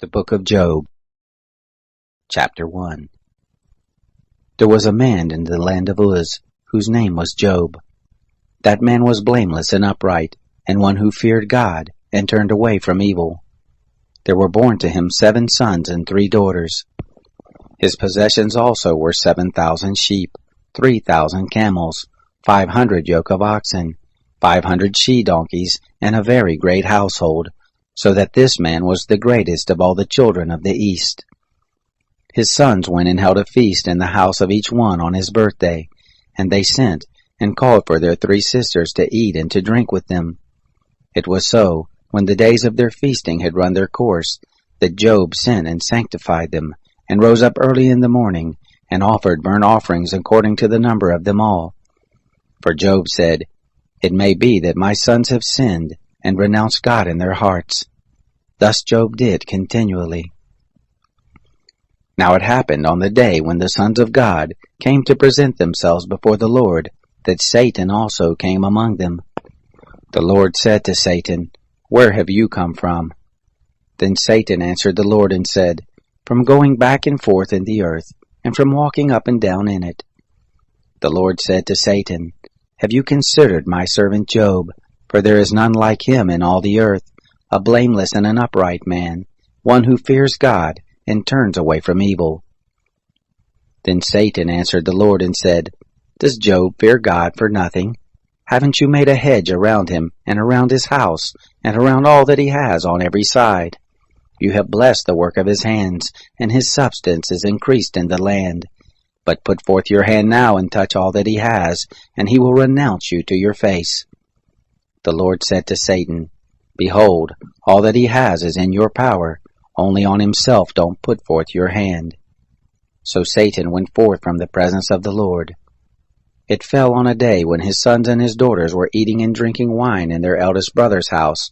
The Book of Job, Chapter 1. There was a man in the land of Uz, whose name was Job. That man was blameless and upright, and one who feared God, and turned away from evil. There were born to him 7 sons and 3 daughters. His possessions also were 7,000 sheep, 3,000 camels, 500 yoke of oxen, 500 she-donkeys, and a very great household, so that this man was the greatest of all the children of the East. His sons went and held a feast in the house of each one on his birthday, and they sent and called for their 3 sisters to eat and to drink with them. It was so, when the days of their feasting had run their course, that Job sent and sanctified them, and rose up early in the morning, and offered burnt offerings according to the number of them all. For Job said, "It may be that my sons have sinned, and renounced God in their hearts." Thus Job did continually. Now it happened on the day when the sons of God came to present themselves before the Lord, that Satan also came among them. The Lord said to Satan, "Where have you come from?" Then Satan answered the Lord and said, "From going back and forth in the earth, and from walking up and down in it." The Lord said to Satan, "Have you considered my servant Job? For there is none like him in all the earth, a blameless and an upright man, one who fears God, and turns away from evil." Then Satan answered the Lord and said, "Does Job fear God for nothing? Haven't you made a hedge around him, and around his house, and around all that he has on every side? You have blessed the work of his hands, and his substance is increased in the land. But put forth your hand now and touch all that he has, and he will renounce you to your face." The Lord said to Satan, "Behold, all that he has is in your power, only on himself don't put forth your hand." So Satan went forth from the presence of the Lord. It fell on a day when his sons and his daughters were eating and drinking wine in their eldest brother's house,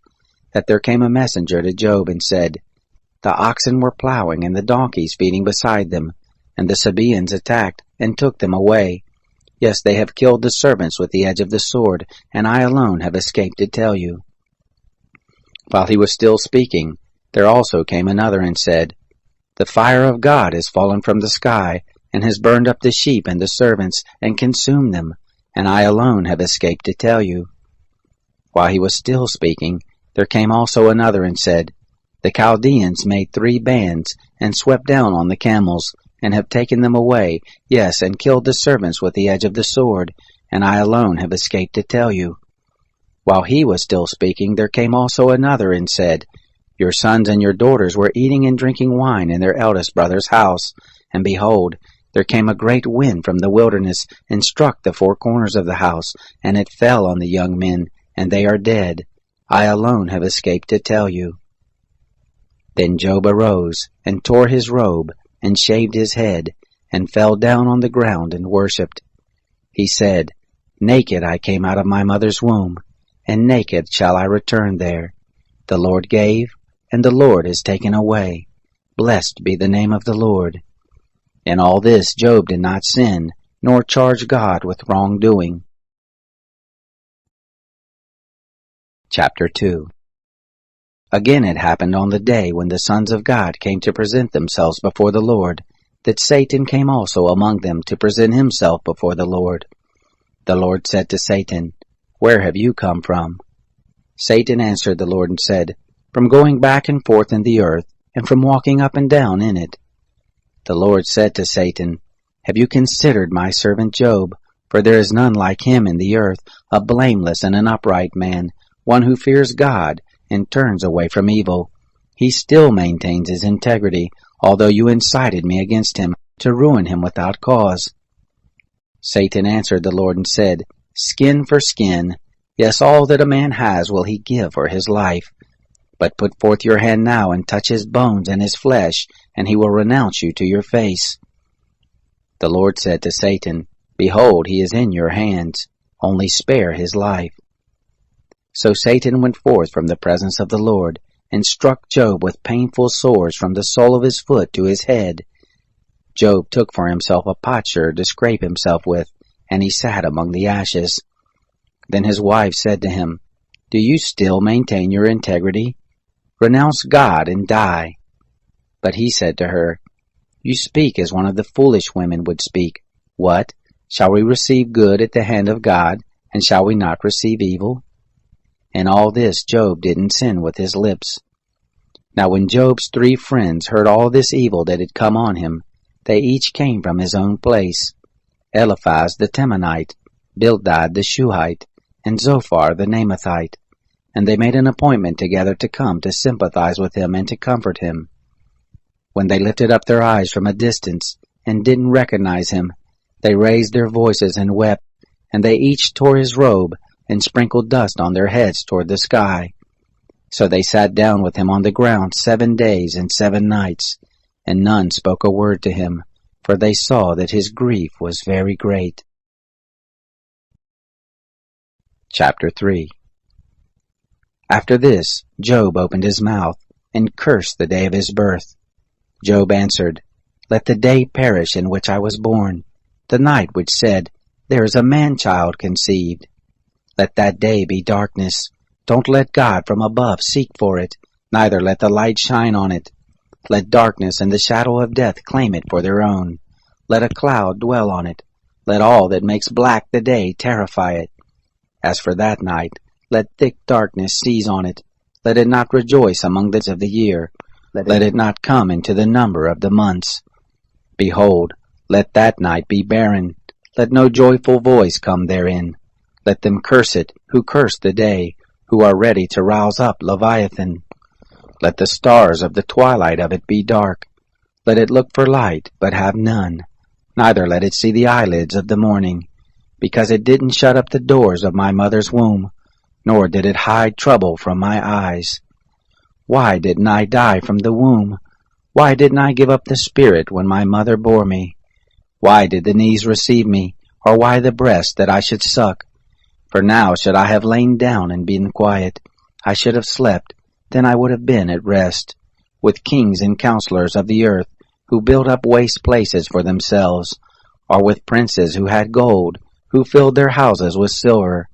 that there came a messenger to Job and said, "The oxen were plowing and the donkeys feeding beside them, and the Sabaeans attacked and took them away. Yes, they have killed the servants with the edge of the sword, and I alone have escaped to tell you." While he was still speaking, there also came another and said, "The fire of God is fallen from the sky, and has burned up the sheep and the servants, and consumed them, and I alone have escaped to tell you." While he was still speaking, there came also another and said, "The Chaldeans made 3 bands, and swept down on the camels, and have taken them away, yes, and killed the servants with the edge of the sword, and I alone have escaped to tell you." While he was still speaking, there came also another and said, "Your sons and your daughters were eating and drinking wine in their eldest brother's house, and behold, there came a great wind from the wilderness, and struck the 4 corners of the house, and it fell on the young men, and they are dead. I alone have escaped to tell you." Then Job arose, and tore his robe, and shaved his head, and fell down on the ground and worshipped. He said, "Naked I came out of my mother's womb, and naked shall I return there. The Lord gave, and the Lord has taken away. Blessed be the name of the Lord." In all this Job did not sin, nor charge God with wrongdoing. Chapter 2. Again it happened on the day when the sons of God came to present themselves before the Lord, that Satan came also among them to present himself before the Lord. The Lord said to Satan, "Where have you come from?" Satan answered the Lord and said, "From going back and forth in the earth, and from walking up and down in it." The Lord said to Satan, "Have you considered my servant Job? For there is none like him in the earth, a blameless and an upright man, one who fears God, and turns away from evil. He still maintains his integrity, although you incited me against him, to ruin him without cause." Satan answered the Lord and said, "Skin for skin. Yes, all that a man has will he give for his life. But put forth your hand now and touch his bones and his flesh, and he will renounce you to your face." The Lord said to Satan, "Behold, he is in your hands. Only spare his life." So Satan went forth from the presence of the Lord, and struck Job with painful sores from the sole of his foot to his head. Job took for himself a potsherd to scrape himself with, and he sat among the ashes. Then his wife said to him, "Do you still maintain your integrity? Renounce God and die." But he said to her, You speak as one of the foolish women would speak. What? Shall we receive good at the hand of God, and shall we not receive evil? In all this Job didn't sin with his lips. Now when Job's 3 friends heard all this evil that had come on him, they each came from his own place: Eliphaz the Temanite, Bildad the Shuhite, and Zophar the Naamathite. And they made an appointment together to come to sympathize with him and to comfort him. When they lifted up their eyes from a distance and didn't recognize him, they raised their voices and wept, and they each tore his robe and sprinkled dust on their heads toward the sky. So they sat down with him on the ground 7 days and 7 nights, and none spoke a word to him, for they saw that his grief was very great. Chapter 3. After this, Job opened his mouth and cursed the day of his birth. Job answered, Let the day perish in which I was born, the night which said, There is a man-child conceived. Let that day be darkness. Don't let God from above seek for it, neither let the light shine on it. Let darkness and the shadow of death claim it for their own. Let a cloud dwell on it. Let all that makes black the day terrify it. As for that night, let thick darkness seize on it. Let it not rejoice among the days of the year. Let it not come into the number of the months. Behold, let that night be barren. Let no joyful voice come therein. Let them curse it who curse the day, who are ready to rouse up Leviathan. Let the stars of the twilight of it be dark. Let it look for light, but have none. Neither let it see the eyelids of the morning, because it didn't shut up the doors of my mother's womb, nor did it hide trouble from my eyes. Why didn't I die from the womb? Why didn't I give up the spirit when my mother bore me? Why did the knees receive me, or why the breast that I should suck? For now should I have lain down and been quiet. I should have slept, then I would have been at rest, with kings and counselors of the earth, who built up waste places for themselves, or with princes who had gold, who filled their houses with silver.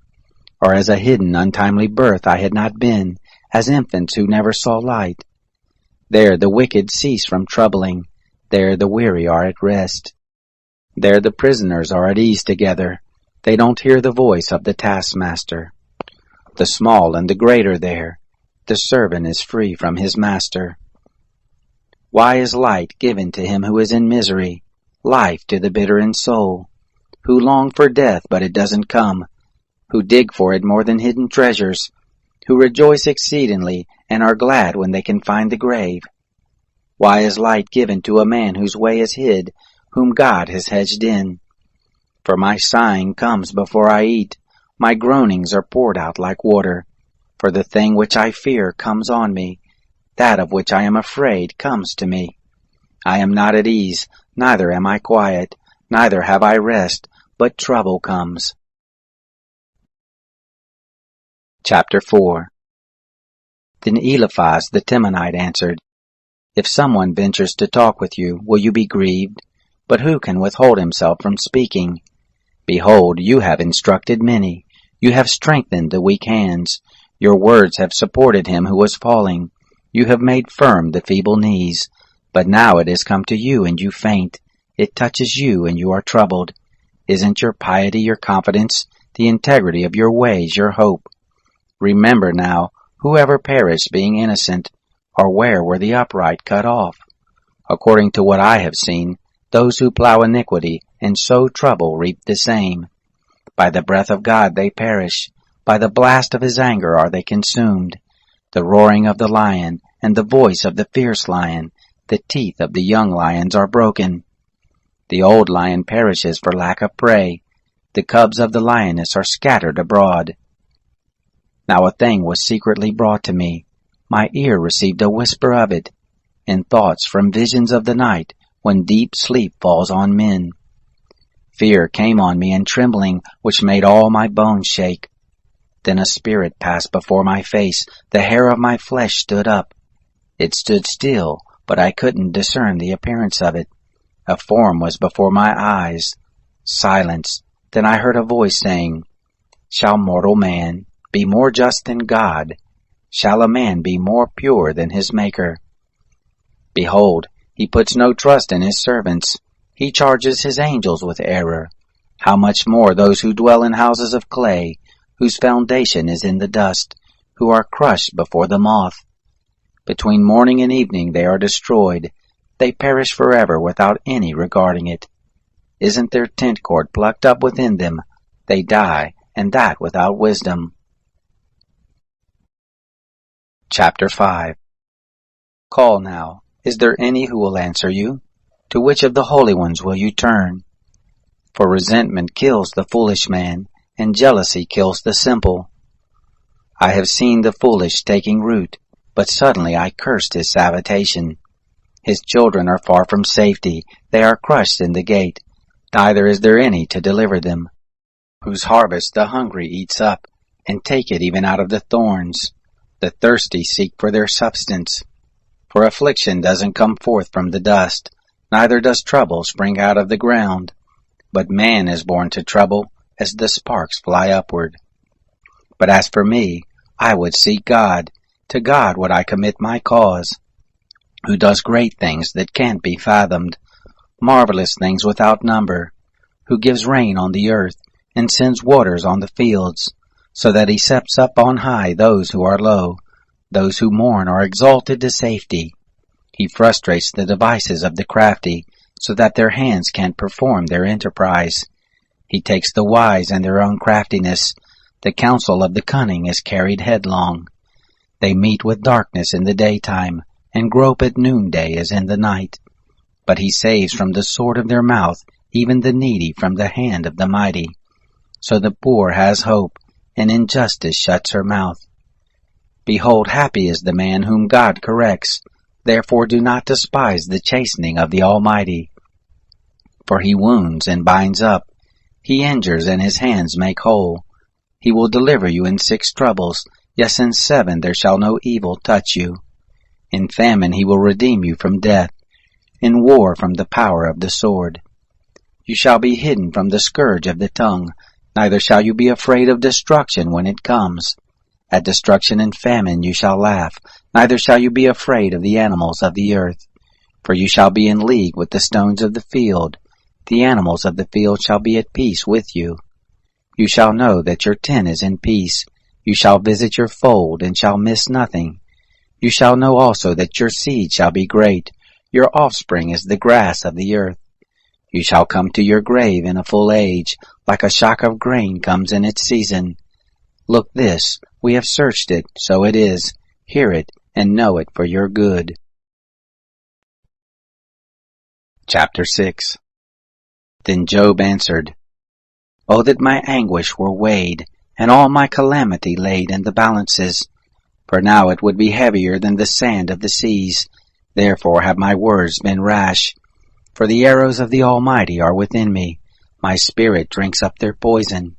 Or as a hidden, untimely birth I had not been, as infants who never saw light. There the wicked cease from troubling, there the weary are at rest. There the prisoners are at ease together. They don't hear the voice of the taskmaster. The small and the great are there. The servant is free from his master. Why is light given to him who is in misery, life to the bitter in soul, who long for death but it doesn't come, who dig for it more than hidden treasures, who rejoice exceedingly and are glad when they can find the grave? Why is light given to a man whose way is hid, whom God has hedged in? For my sighing comes before I eat, my groanings are poured out like water. For the thing which I fear comes on me, that of which I am afraid comes to me. I am not at ease, neither am I quiet, neither have I rest, but trouble comes. Chapter 4. Then Eliphaz the Temanite answered, If someone ventures to talk with you, will you be grieved? But who can withhold himself from speaking? Behold, you have instructed many. You have strengthened the weak hands. Your words have supported him who was falling. You have made firm the feeble knees. But now it has come to you, and you faint. It touches you, and you are troubled. Isn't your piety your confidence, the integrity of your ways your hope? Remember now, whoever perished being innocent, or where were the upright cut off? According to what I have seen, those who plow iniquity and sow trouble reap the same. By the breath of God they perish. By the blast of his anger are they consumed. The roaring of the lion and the voice of the fierce lion, the teeth of the young lions are broken. The old lion perishes for lack of prey. The cubs of the lioness are scattered abroad. Now a thing was secretly brought to me. My ear received a whisper of it, in thoughts from visions of the night, when deep sleep falls on men. Fear came on me and trembling, which made all my bones shake. Then a spirit passed before my face, the hair of my flesh stood up. It stood still, but I couldn't discern the appearance of it. A form was before my eyes. Silence. Then I heard a voice saying, Shall mortal man be more just than God? Shall a man be more pure than his Maker? Behold, he puts no trust in his servants. He charges his angels with error. How much more those who dwell in houses of clay, whose foundation is in the dust, who are crushed before the moth. Between morning and evening they are destroyed. They perish forever without any regarding it. Isn't their tent cord plucked up within them? They die, and that without wisdom. Chapter 5. Call now. Is there any who will answer you? To which of the holy ones will you turn? For resentment kills the foolish man, and jealousy kills the simple. I have seen the foolish taking root, but suddenly I cursed his habitation. His children are far from safety, they are crushed in the gate, neither is there any to deliver them. Whose harvest the hungry eats up, and take it even out of the thorns. The thirsty seek for their substance. For affliction doesn't come forth from the dust, neither does trouble spring out of the ground. But man is born to trouble, as the sparks fly upward. But as for me, I would seek God. To God would I commit my cause, who does great things that can't be fathomed, marvelous things without number, who gives rain on the earth, and sends waters on the fields, so that he sets up on high those who are low. Those who mourn are exalted to safety. He frustrates the devices of the crafty, so that their hands can't perform their enterprise. He takes the wise and their own craftiness. The counsel of the cunning is carried headlong. They meet with darkness in the daytime, and grope at noonday as in the night. But he saves from the sword of their mouth even the needy from the hand of the mighty. So the poor has hope, and injustice shuts her mouth. Behold, happy is the man whom God corrects. Therefore do not despise the chastening of the Almighty. For he wounds and binds up. He injures and his hands make whole. He will deliver you in 6 troubles. Yes, in 7 there shall no evil touch you. In famine he will redeem you from death. In war from the power of the sword. You shall be hidden from the scourge of the tongue. Neither shall you be afraid of destruction when it comes. At destruction and famine you shall laugh, neither shall you be afraid of the animals of the earth. For you shall be in league with the stones of the field. The animals of the field shall be at peace with you. You shall know that your tent is in peace. You shall visit your fold, and shall miss nothing. You shall know also that your seed shall be great. Your offspring is the grass of the earth. You shall come to your grave in a full age, like a shock of grain comes in its season. Look this, we have searched it, so it is. Hear it, and know it for your good. Chapter 6. Then Job answered, O that my anguish were weighed, and all my calamity laid in the balances! For now it would be heavier than the sand of the seas. Therefore have my words been rash. For the arrows of the Almighty are within me. My spirit drinks up their poison.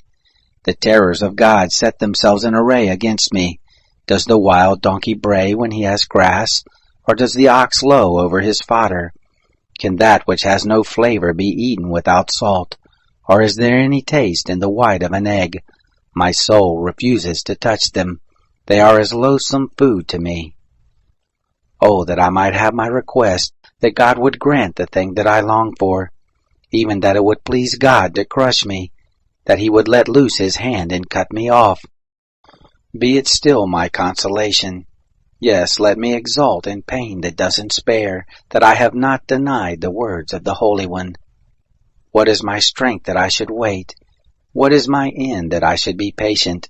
The terrors of God set themselves in array against me. Does the wild donkey bray when he has grass? Or does the ox low over his fodder? Can that which has no flavor be eaten without salt? Or is there any taste in the white of an egg? My soul refuses to touch them. They are as loathsome food to me. Oh, that I might have my request, that God would grant the thing that I long for, even that it would please God to crush me, that he would let loose his hand and cut me off. Be it still my consolation. Yes, let me exult in pain that doesn't spare, that I have not denied the words of the Holy One. What is my strength that I should wait? What is my end that I should be patient?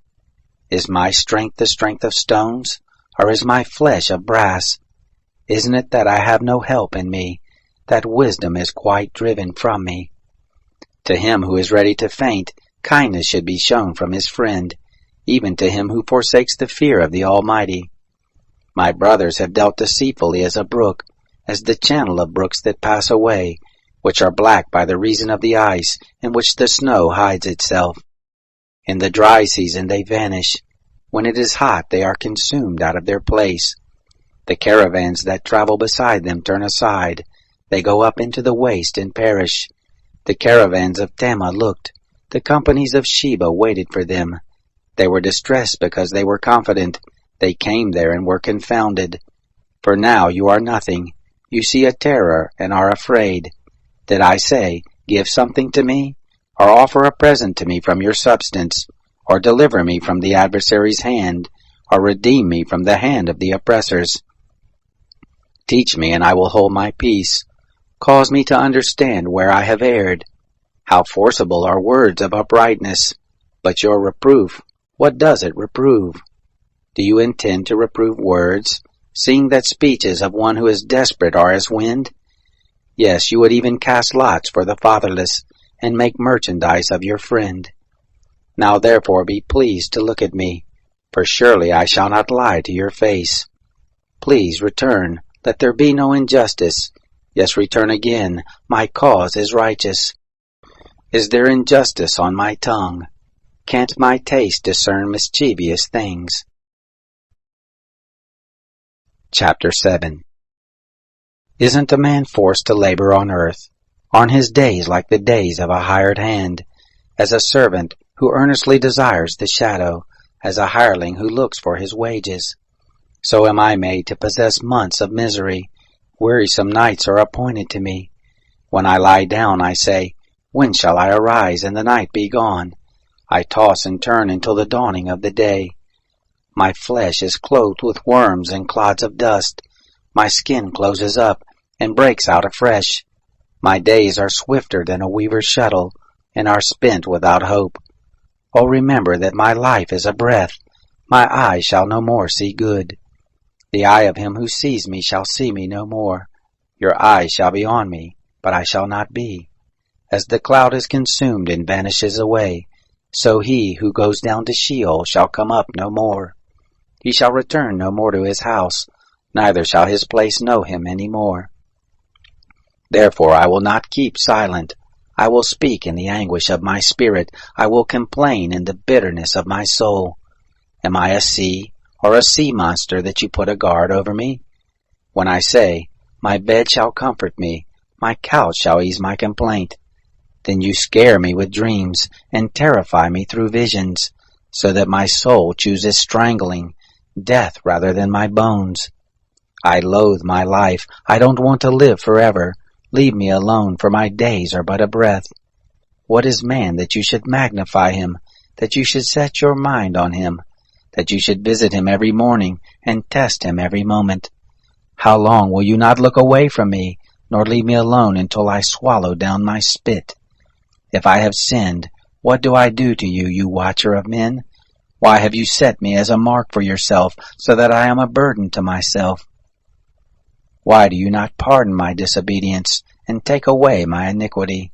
Is my strength the strength of stones, or is my flesh of brass? Isn't it that I have no help in me, that wisdom is quite driven from me? To him who is ready to faint, kindness should be shown from his friend, even to him who forsakes the fear of the Almighty. My brothers have dealt deceitfully as a brook, as the channel of brooks that pass away, which are black by the reason of the ice, in which the snow hides itself. In the dry season they vanish. When it is hot they are consumed out of their place. The caravans that travel beside them turn aside. They go up into the waste and perish. The caravans of Tema looked. The companies of Sheba waited for them. They were distressed because they were confident. They came there and were confounded. For now you are nothing. You see a terror and are afraid. Did I say, give something to me? Or offer a present to me from your substance? Or deliver me from the adversary's hand? Or redeem me from the hand of the oppressors? Teach me, and I will hold my peace. Cause me to understand where I have erred. How forcible are words of uprightness! But your reproof, what does it reprove? Do you intend to reprove words, seeing that speeches of one who is desperate are as wind? Yes, you would even cast lots for the fatherless, and make merchandise of your friend. Now therefore be pleased to look at me, for surely I shall not lie to your face. Please return, let there be no injustice. Yes, return again, my cause is righteous. Is there injustice on my tongue? Can't my taste discern mischievous things? Chapter 7. Isn't a man forced to labor on earth? Aren't his days like the days of a hired hand? As a servant who earnestly desires the shadow, as a hireling who looks for his wages. So am I made to possess months of misery. Wearisome nights are appointed to me. When I lie down, I say, when shall I arise and the night be gone? I toss and turn until the dawning of the day. My flesh is clothed with worms and clods of dust. My skin closes up and breaks out afresh. My days are swifter than a weaver's shuttle, and are spent without hope. Oh, remember that my life is a breath. My eye shall no more see good. The eye of him who sees me shall see me no more. Your eyes shall be on me, but I shall not be. As the cloud is consumed and vanishes away, so he who goes down to Sheol shall come up no more. He shall return no more to his house, neither shall his place know him any more. Therefore I will not keep silent. I will speak in the anguish of my spirit. I will complain in the bitterness of my soul. Am I a sea, or a sea monster, that you put a guard over me? When I say, my bed shall comfort me, my couch shall ease my complaint, then you scare me with dreams, and terrify me through visions, so that my soul chooses strangling, death rather than my bones. I loathe my life. I don't want to live forever. Leave me alone, for my days are but a breath. What is man that you should magnify him, that you should set your mind on him, that you should visit him every morning, and test him every moment? How long will you not look away from me, nor leave me alone until I swallow down my spit? If I have sinned, what do I do to you, you watcher of men? Why have you set me as a mark for yourself, so that I am a burden to myself? Why do you not pardon my disobedience, and take away my iniquity?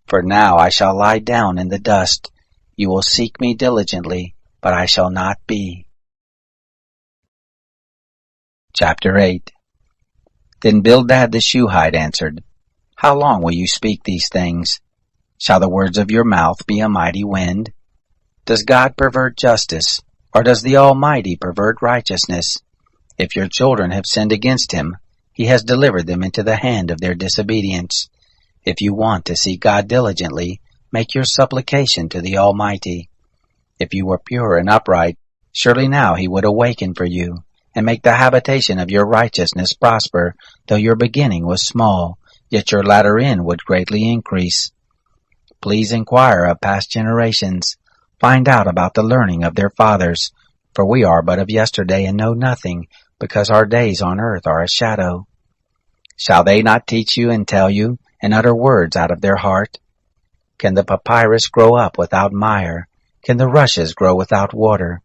For now I shall lie down in the dust. You will seek me diligently, but I shall not be. Chapter 8. Then Bildad the Shuhite answered, How long will you speak these things? Shall the words of your mouth be a mighty wind? Does God pervert justice, or does the Almighty pervert righteousness? If your children have sinned against him, he has delivered them into the hand of their disobedience. If you want to seek God diligently, make your supplication to the Almighty. If you were pure and upright, surely now he would awaken for you, and make the habitation of your righteousness prosper, though your beginning was small, yet your latter end would greatly increase. Please inquire of past generations. Find out about the learning of their fathers, for we are but of yesterday and know nothing, because our days on earth are a shadow. Shall they not teach you and tell you, and utter words out of their heart? Can the papyrus grow up without mire? Can the rushes grow without water?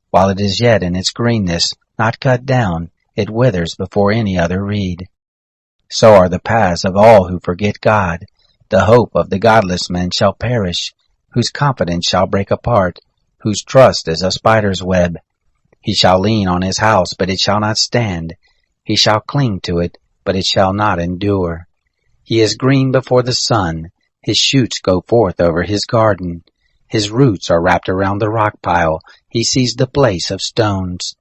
While it is yet in its greenness, not cut down, it withers before any other reed. So are the paths of all who forget God. The hope of the godless man shall perish, whose confidence shall break apart, whose trust is a spider's web. He shall lean on his house, but it shall not stand. He shall cling to it, but it shall not endure. He is green before the sun. His shoots go forth over his garden. His roots are wrapped around the rock pile. He sees the place of stones.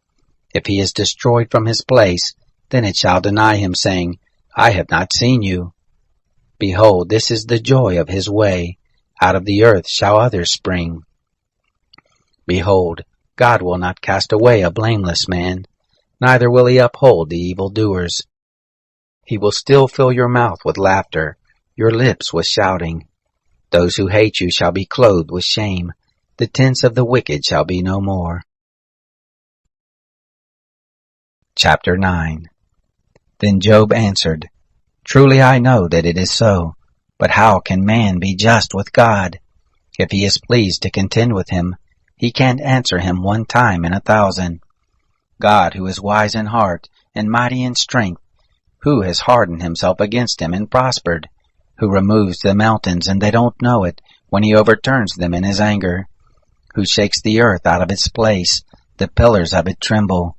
If he is destroyed from his place, then it shall deny him, saying, I have not seen you. Behold, this is the joy of his way. Out of the earth shall others spring. Behold, God will not cast away a blameless man, neither will he uphold the evildoers. He will still fill your mouth with laughter, your lips with shouting. Those who hate you shall be clothed with shame. The tents of the wicked shall be no more. Chapter 9. Then Job answered, Truly I know that it is so, but how can man be just with God? If he is pleased to contend with him, he can't answer him 1 time in 1,000. God, who is wise in heart and mighty in strength, who has hardened himself against him and prospered, who removes the mountains and they don't know it when he overturns them in his anger, who shakes the earth out of its place, the pillars of it tremble,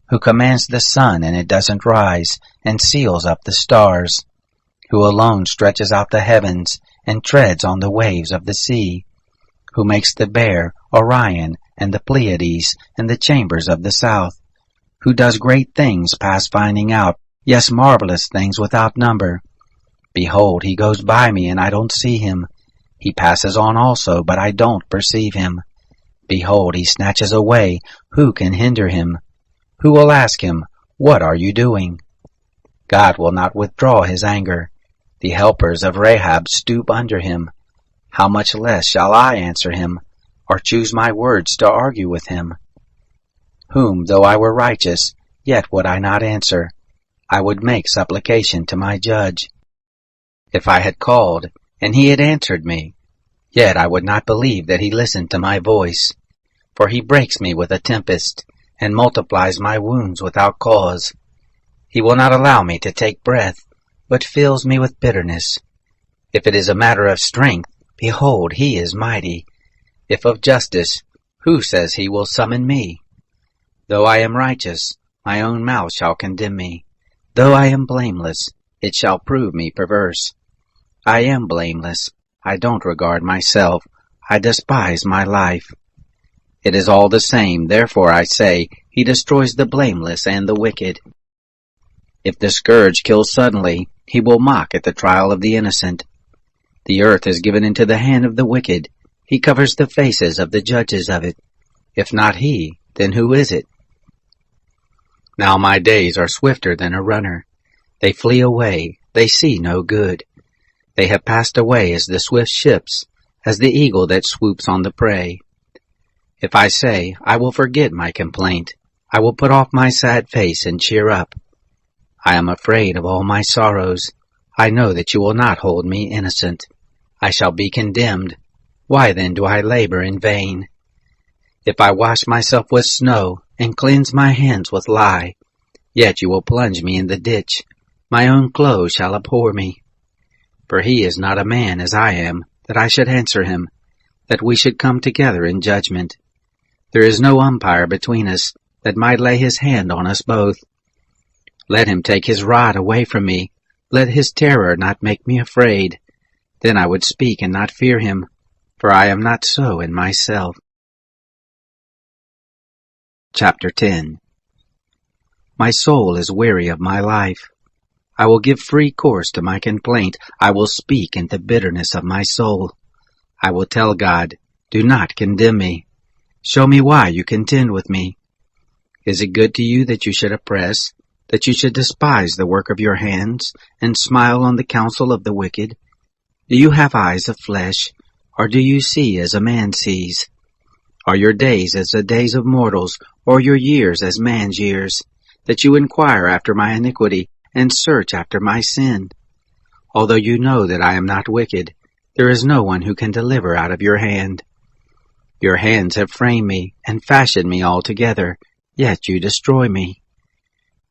who commands the sun and it doesn't rise, and seals up the stars, who alone stretches out the heavens and treads on the waves of the sea, who makes the Bear, Orion, and the Pleiades, and the chambers of the south, who does great things past finding out, yes, marvelous things without number. Behold, he goes by me, and I don't see him. He passes on also, but I don't perceive him. Behold, he snatches away. Who can hinder him? Who will ask him, What are you doing? God will not withdraw his anger. The helpers of Rahab stoop under him. How much less shall I answer him, or choose my words to argue with him? Whom, though I were righteous, yet would I not answer. I would make supplication to my judge. If I had called, and he had answered me, yet I would not believe that he listened to my voice. For he breaks me with a tempest, and multiplies my wounds without cause. He will not allow me to take breath, but fills me with bitterness. If it is a matter of strength, behold, he is mighty. If of justice, who says he will summon me? Though I am righteous, my own mouth shall condemn me. Though I am blameless, it shall prove me perverse. I am blameless. I don't regard myself. I despise my life. It is all the same, therefore I say, he destroys the blameless and the wicked. If the scourge kills suddenly, he will mock at the trial of the innocent. The earth is given into the hand of the wicked. He covers the faces of the judges of it. If not he, then who is it? Now my days are swifter than a runner. They flee away. They see no good. They have passed away as the swift ships, as the eagle that swoops on the prey. If I say, I will forget my complaint, I will put off my sad face and cheer up. I am afraid of all my sorrows. I know that you will not hold me innocent. I shall be condemned. Why then do I labor in vain? If I wash myself with snow, and cleanse my hands with lye, yet you will plunge me in the ditch. My own clothes shall abhor me. For he is not a man as I am, that I should answer him, that we should come together in judgment. There is no umpire between us, that might lay his hand on us both. Let him take his rod away from me. Let his terror not make me afraid. Then I would speak and not fear him, for I am not so in myself. Chapter 10. My soul is weary of my life. I will give free course to my complaint. I will speak in the bitterness of my soul. I will tell God, Do not condemn me. Show me why you contend with me. Is it good to you that you should oppress, that you should despise the work of your hands, and smile on the counsel of the wicked? Do you have eyes of flesh, or do you see as a man sees? Are your days as the days of mortals, or your years as man's years, that you inquire after my iniquity, and search after my sin? Although you know that I am not wicked, there is no one who can deliver out of your hand. Your hands have framed me, and fashioned me altogether, yet you destroy me.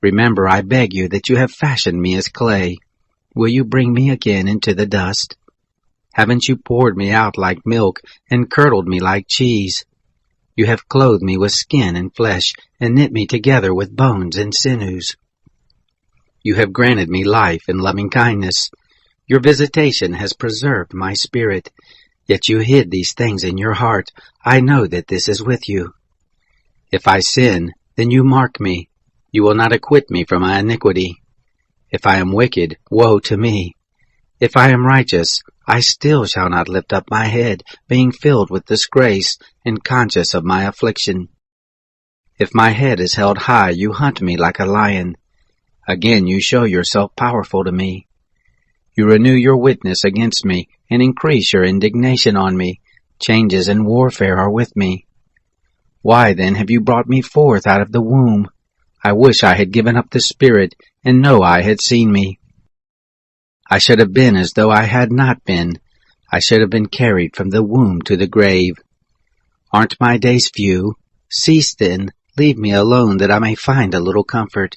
Remember, I beg you, that you have fashioned me as clay. Will you bring me again into the dust? Haven't you poured me out like milk, and curdled me like cheese? You have clothed me with skin and flesh, and knit me together with bones and sinews. You have granted me life and loving kindness. Your visitation has preserved my spirit. Yet you hid these things in your heart. I know that this is with you. If I sin, then you mark me. You will not acquit me from my iniquity. If I am wicked, woe to me. If I am righteous, I still shall not lift up my head, being filled with disgrace, and conscious of my affliction. If my head is held high, you hunt me like a lion. Again you show yourself powerful to me. You renew your witness against me, and increase your indignation on me. Changes and warfare are with me. Why then have you brought me forth out of the womb? I wish I had given up the spirit, and no eye had seen me. I should have been as though I had not been. I should have been carried from the womb to the grave. Aren't my days few? Cease then, leave me alone, that I may find a little comfort,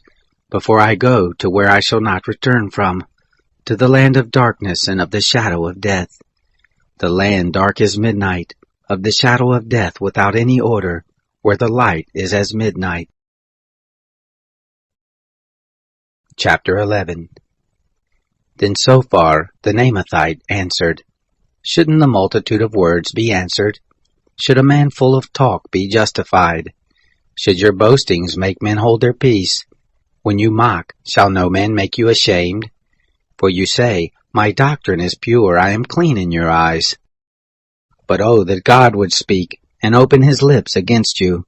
before I go to where I shall not return from, to the land of darkness and of the shadow of death. The land dark as midnight, of the shadow of death without any order, where the light is as midnight. Chapter 11. Then Sophar the Naamathite answered, Shouldn't the multitude of words be answered? Should a man full of talk be justified? Should your boastings make men hold their peace? When you mock, shall no man make you ashamed? For you say, My doctrine is pure, I am clean in your eyes. But oh, that God would speak, and open his lips against you,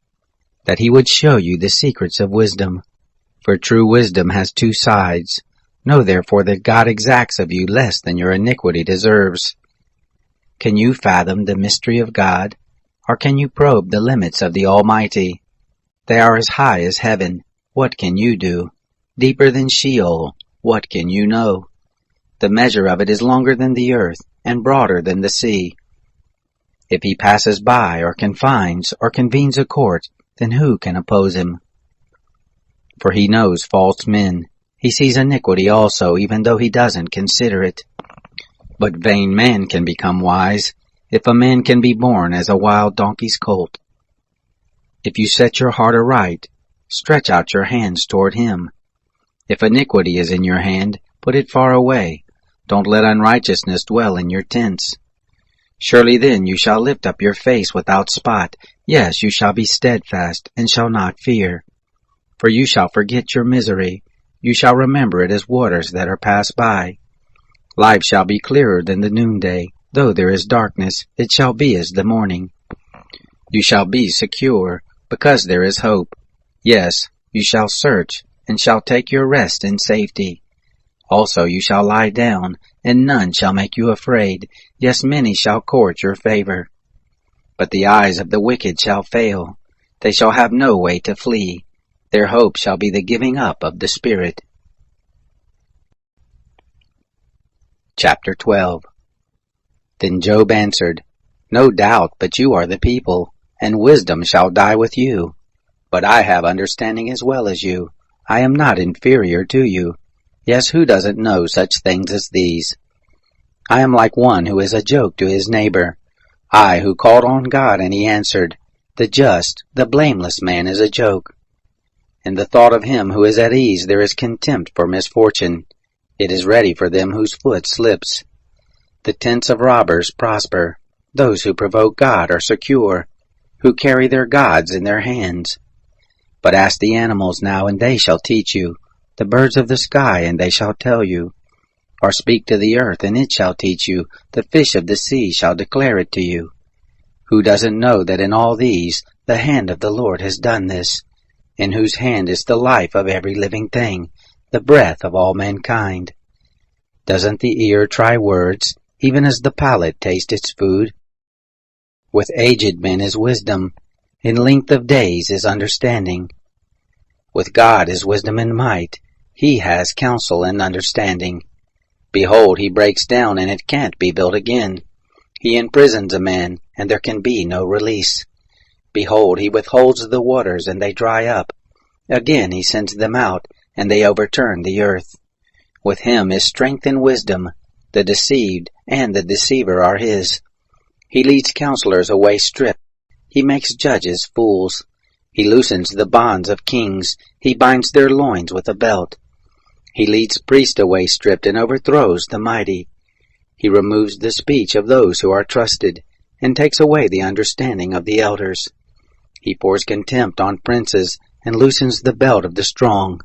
that he would show you the secrets of wisdom. For true wisdom has two sides. Know therefore that God exacts of you less than your iniquity deserves. Can you fathom the mystery of God? Or can you probe the limits of the Almighty? They are as high as heaven. What can you do? Deeper than Sheol. What can you know? The measure of it is longer than the earth, and broader than the sea. If he passes by, or confines, or convenes a court, then who can oppose him? For he knows false men. He sees iniquity also, even though he doesn't consider it. But vain man can become wise, if a man can be born as a wild donkey's colt. If you set your heart aright, stretch out your hands toward him. If iniquity is in your hand, put it far away. Don't let unrighteousness dwell in your tents. Surely then you shall lift up your face without spot. Yes, you shall be steadfast, and shall not fear. For you shall forget your misery. You shall remember it as waters that are passed by. Life shall be clearer than the noonday. Though there is darkness, it shall be as the morning. You shall be secure, because there is hope. Yes, you shall search, and shall take your rest in safety. Also you shall lie down, and none shall make you afraid. Yes, many shall court your favor. But the eyes of the wicked shall fail. They shall have no way to flee. Their hope shall be the giving up of the Spirit. Chapter 12. Then Job answered, No doubt, but you are the people, and wisdom shall die with you. But I have understanding as well as you. I am not inferior to you. Yes, who doesn't know such things as these? I am like one who is a joke to his neighbor. I who called on God, and he answered, The just, the blameless man is a joke. In the thought of him who is at ease there is contempt for misfortune. It is ready for them whose foot slips. The tents of robbers prosper. Those who provoke God are secure, who carry their gods in their hands. But ask the animals now, and they shall teach you, the birds of the sky, and they shall tell you. Or speak to the earth, and it shall teach you, the fish of the sea shall declare it to you. Who doesn't know that in all these the hand of the Lord has done this, in whose hand is the life of every living thing, the breath of all mankind? Doesn't the ear try words, even as the palate tastes its food? With aged men is wisdom, in length of days is understanding. With God is wisdom and might, he has counsel and understanding. Behold, he breaks down, and it can't be built again. He imprisons a man, and there can be no release. Behold, he withholds the waters, and they dry up. Again he sends them out, and they overturn the earth. With him is strength and wisdom. The deceived and the deceiver are his. He leads counselors away stripped. He makes judges fools. He loosens the bonds of kings. He binds their loins with a belt. He leads priests away stripped and overthrows the mighty. He removes the speech of those who are trusted, and takes away the understanding of the elders. He pours contempt on princes, and loosens the belt of the strong.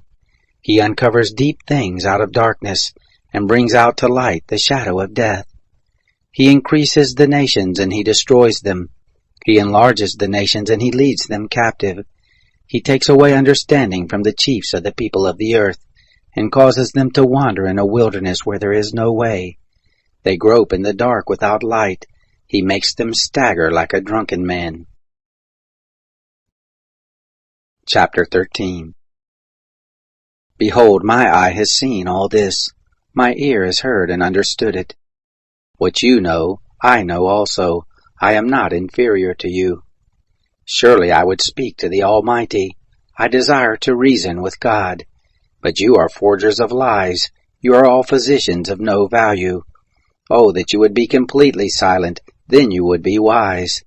He uncovers deep things out of darkness, and brings out to light the shadow of death. He increases the nations, and he destroys them. He enlarges the nations, and he leads them captive. He takes away understanding from the chiefs of the people of the earth, and causes them to wander in a wilderness where there is no way. They grope in the dark without light. He makes them stagger like a drunken man. Chapter 13. Behold, my eye has seen all this. My ear has heard and understood it. What you know, I know also. I am not inferior to you. Surely I would speak to the Almighty. I desire to reason with God. But you are forgers of lies. You are all physicians of no value. Oh, that you would be completely silent, then you would be wise.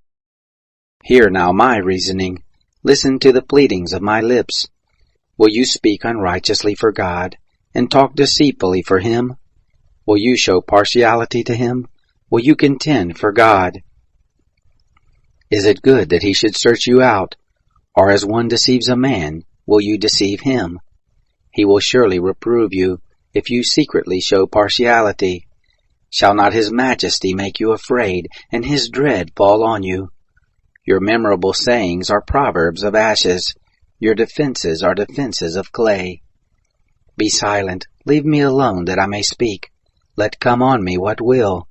Hear now my reasoning. Listen to the pleadings of my lips. Will you speak unrighteously for God, and talk deceitfully for Him? Will you show partiality to Him? Will you contend for God? Is it good that He should search you out? Or as one deceives a man, will you deceive him? He will surely reprove you, if you secretly show partiality. Shall not His majesty make you afraid, and His dread fall on you? Your memorable sayings are proverbs of ashes. Your defenses are defenses of clay. Be silent, leave me alone that I may speak. Let come on me what will.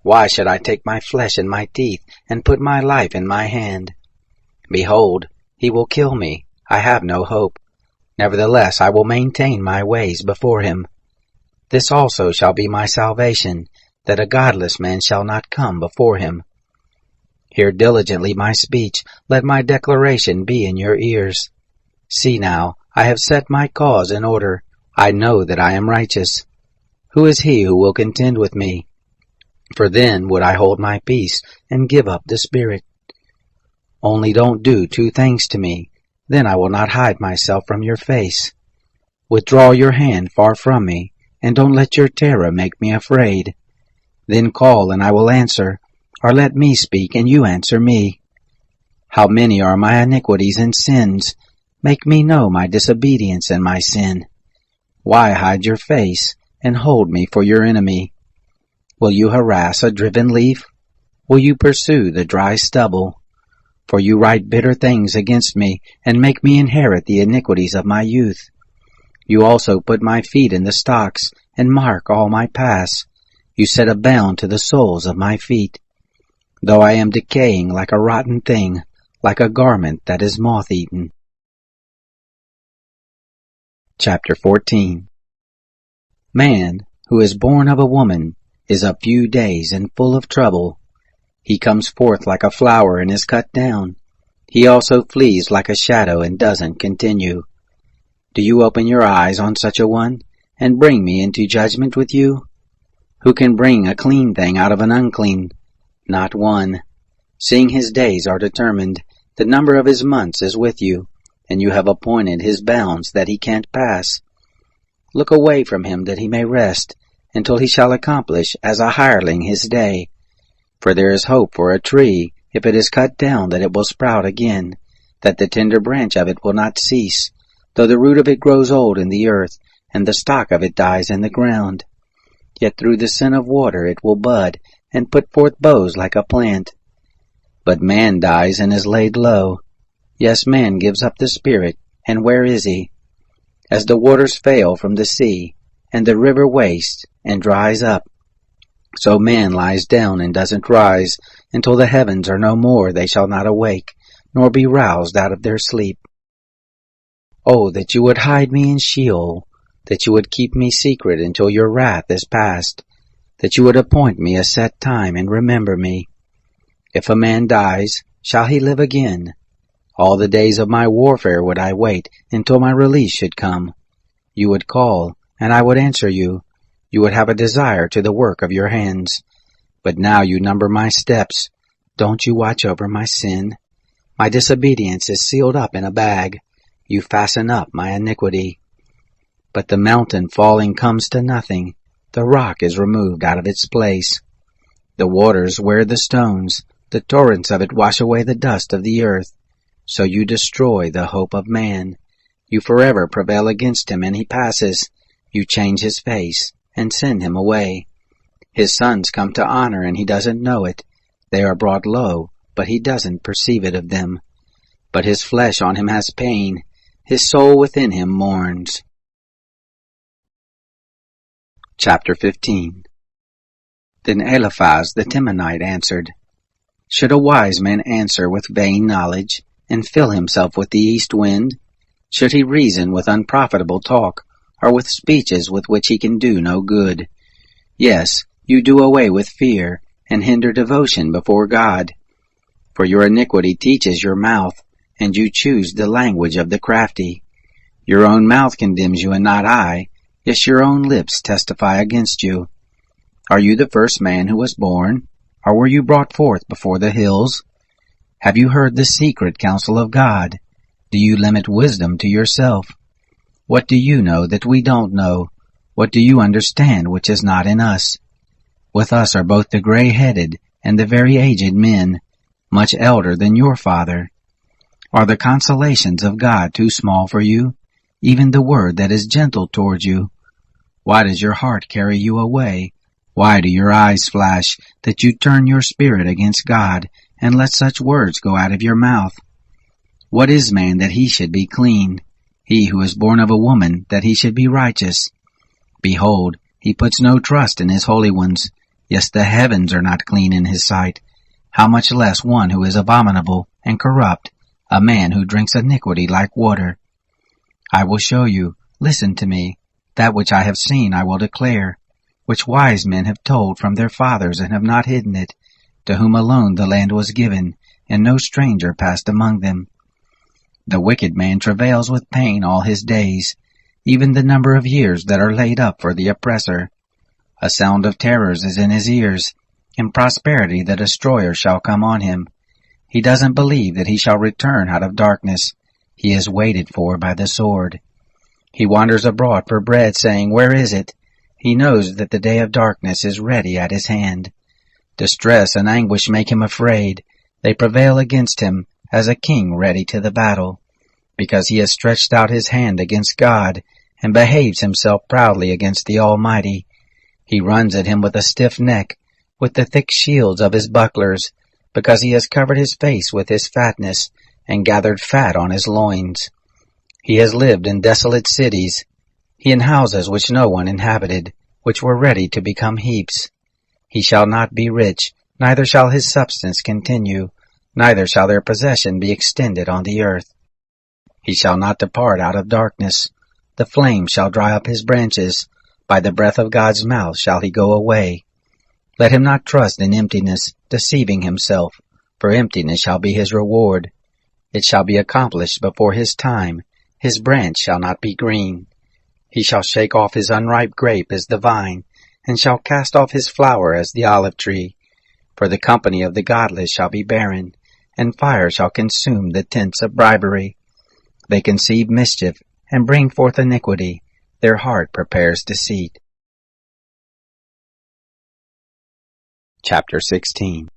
Why should I take my flesh in my teeth, and put my life in my hand? Behold, He will kill me. I have no hope. Nevertheless I will maintain my ways before Him. This also shall be my salvation, that a godless man shall not come before Him. Hear diligently my speech, let my declaration be in your ears. See now, I have set my cause in order. I know that I am righteous. Who is he who will contend with me? For then would I hold my peace, and give up the spirit. Only don't do two things to me, then I will not hide myself from your face. Withdraw your hand far from me, and don't let your terror make me afraid. Then call, and I will answer, or let me speak, and you answer me. How many are my iniquities and sins? Make me know my disobedience and my sin. Why hide your face, and hold me for your enemy? Will you harass a driven leaf? Will you pursue the dry stubble? For you write bitter things against me, and make me inherit the iniquities of my youth. You also put my feet in the stocks, and mark all my paths. You set a bound to the soles of my feet. Though I am decaying like a rotten thing, like a garment that is moth-eaten. Chapter 14. Man, who is born of a woman, is of few days and full of trouble. He comes forth like a flower and is cut down. He also flees like a shadow and doesn't continue. Do you open your eyes on such a one, and bring me into judgment with you? Who can bring a clean thing out of an unclean? Not one. Seeing his days are determined, the number of his months is with you, and you have appointed his bounds that he can't pass. Look away from him that he may rest, until he shall accomplish as a hireling his day. For there is hope for a tree, if it is cut down, that it will sprout again, that the tender branch of it will not cease, though the root of it grows old in the earth, and the stock of it dies in the ground. Yet through the sin of water it will bud, and put forth boughs like a plant. But man dies and is laid low. Yes, man gives up the spirit, and where is he? As the waters fail from the sea, and the river wastes and dries up, so man lies down and doesn't rise. Until the heavens are no more, they shall not awake, nor be roused out of their sleep. Oh, that you would hide me in Sheol, that you would keep me secret until your wrath is past, that you would appoint me a set time and remember me. If a man dies, shall he live again? All the days of my warfare would I wait until my release should come. You would call, and I would answer you. You would have a desire to the work of your hands. But now you number my steps. Don't you watch over my sin? My disobedience is sealed up in a bag. You fasten up my iniquity. But the mountain falling comes to nothing. The rock is removed out of its place. The waters wear the stones. The torrents of it wash away the dust of the earth. So you destroy the hope of man. You forever prevail against him, and he passes. You change his face, and send him away. His sons come to honor, and he doesn't know it. They are brought low, but he doesn't perceive it of them. But his flesh on him has pain. His soul within him mourns. Chapter 15. Then Eliphaz the Temanite answered, Should a wise man answer with vain knowledge, and fill himself with the east wind? Should he reason with unprofitable talk, or with speeches with which he can do no good? Yes, you do away with fear, and hinder devotion before God. For your iniquity teaches your mouth, and you choose the language of the crafty. Your own mouth condemns you and not I, yes, your own lips testify against you. Are you the first man who was born, or were you brought forth before the hills? Have you heard the secret counsel of God? Do you limit wisdom to yourself? What do you know that we don't know? What do you understand which is not in us? With us are both the gray-headed and the very aged men, much elder than your father. Are the consolations of God too small for you, even the word that is gentle towards you? Why does your heart carry you away? Why do your eyes flash, that you turn your spirit against God, and let such words go out of your mouth? What is man that he should be clean? He who is born of a woman, that he should be righteous? Behold, he puts no trust in his holy ones. Yes, the heavens are not clean in his sight. How much less one who is abominable and corrupt, a man who drinks iniquity like water? I will show you, listen to me, that which I have seen I will declare, which wise men have told from their fathers and have not hidden it, to whom alone the land was given, and no stranger passed among them. The wicked man travails with pain all his days, even the number of years that are laid up for the oppressor. A sound of terrors is in his ears. In prosperity the destroyer shall come on him. He doesn't believe that he shall return out of darkness. He is waited for by the sword. He wanders abroad for bread, saying, Where is it? He knows that the day of darkness is ready at his hand. Distress and anguish make him afraid. They prevail against him, as a king ready to the battle, because he has stretched out his hand against God, and behaves himself proudly against the Almighty. He runs at him with a stiff neck, with the thick shields of his bucklers, because he has covered his face with his fatness, and gathered fat on his loins. He has lived in desolate cities, he in houses which no one inhabited, which were ready to become heaps. He shall not be rich, neither shall his substance continue, neither shall their possession be extended on the earth. He shall not depart out of darkness. The flame shall dry up his branches. By the breath of God's mouth shall he go away. Let him not trust in emptiness, deceiving himself, for emptiness shall be his reward. It shall be accomplished before his time. His branch shall not be green. He shall shake off his unripe grape as the vine, and shall cast off his flower as the olive tree. For the company of the godless shall be barren, and fire shall consume the tents of bribery. They conceive mischief, and bring forth iniquity. Their heart prepares deceit. Chapter 16.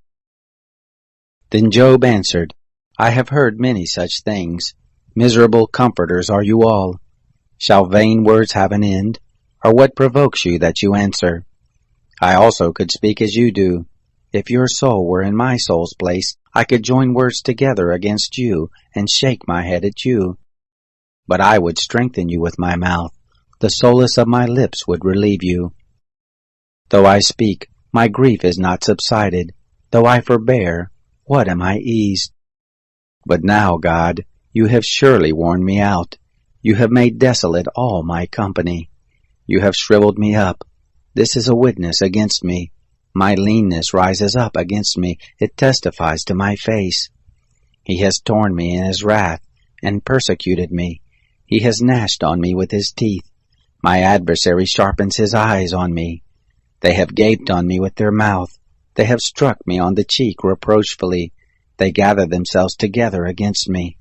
Then Job answered, I have heard many such things. Miserable comforters are you all. Shall vain words have an end? Or what provokes you that you answer? I also could speak as you do. If your soul were in my soul's place, I could join words together against you, and shake my head at you. But I would strengthen you with my mouth. The solace of my lips would relieve you. Though I speak, my grief is not subsided. Though I forbear, what am I eased? But now, God, you have surely worn me out. You have made desolate all my company. You have shriveled me up. This is a witness against me. My leanness rises up against me. It testifies to my face. He has torn me in his wrath, and persecuted me. He has gnashed on me with his teeth. My adversary sharpens his eyes on me. They have gaped on me with their mouth. They have struck me on the cheek reproachfully. They gather themselves together against me.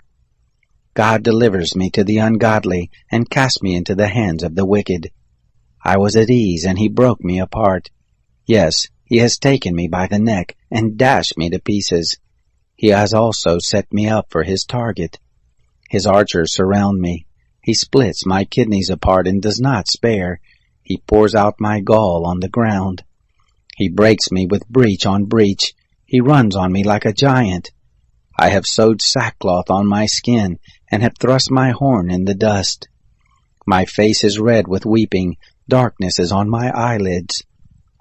God delivers me to the ungodly, and casts me into the hands of the wicked. I was at ease, and he broke me apart. Yes, he has taken me by the neck, and dashed me to pieces. He has also set me up for his target. His archers surround me. He splits my kidneys apart and does not spare. He pours out my gall on the ground. He breaks me with breach on breach. He runs on me like a giant. I have sewed sackcloth on my skin, and have thrust my horn in the dust. My face is red with weeping. Darkness is on my eyelids,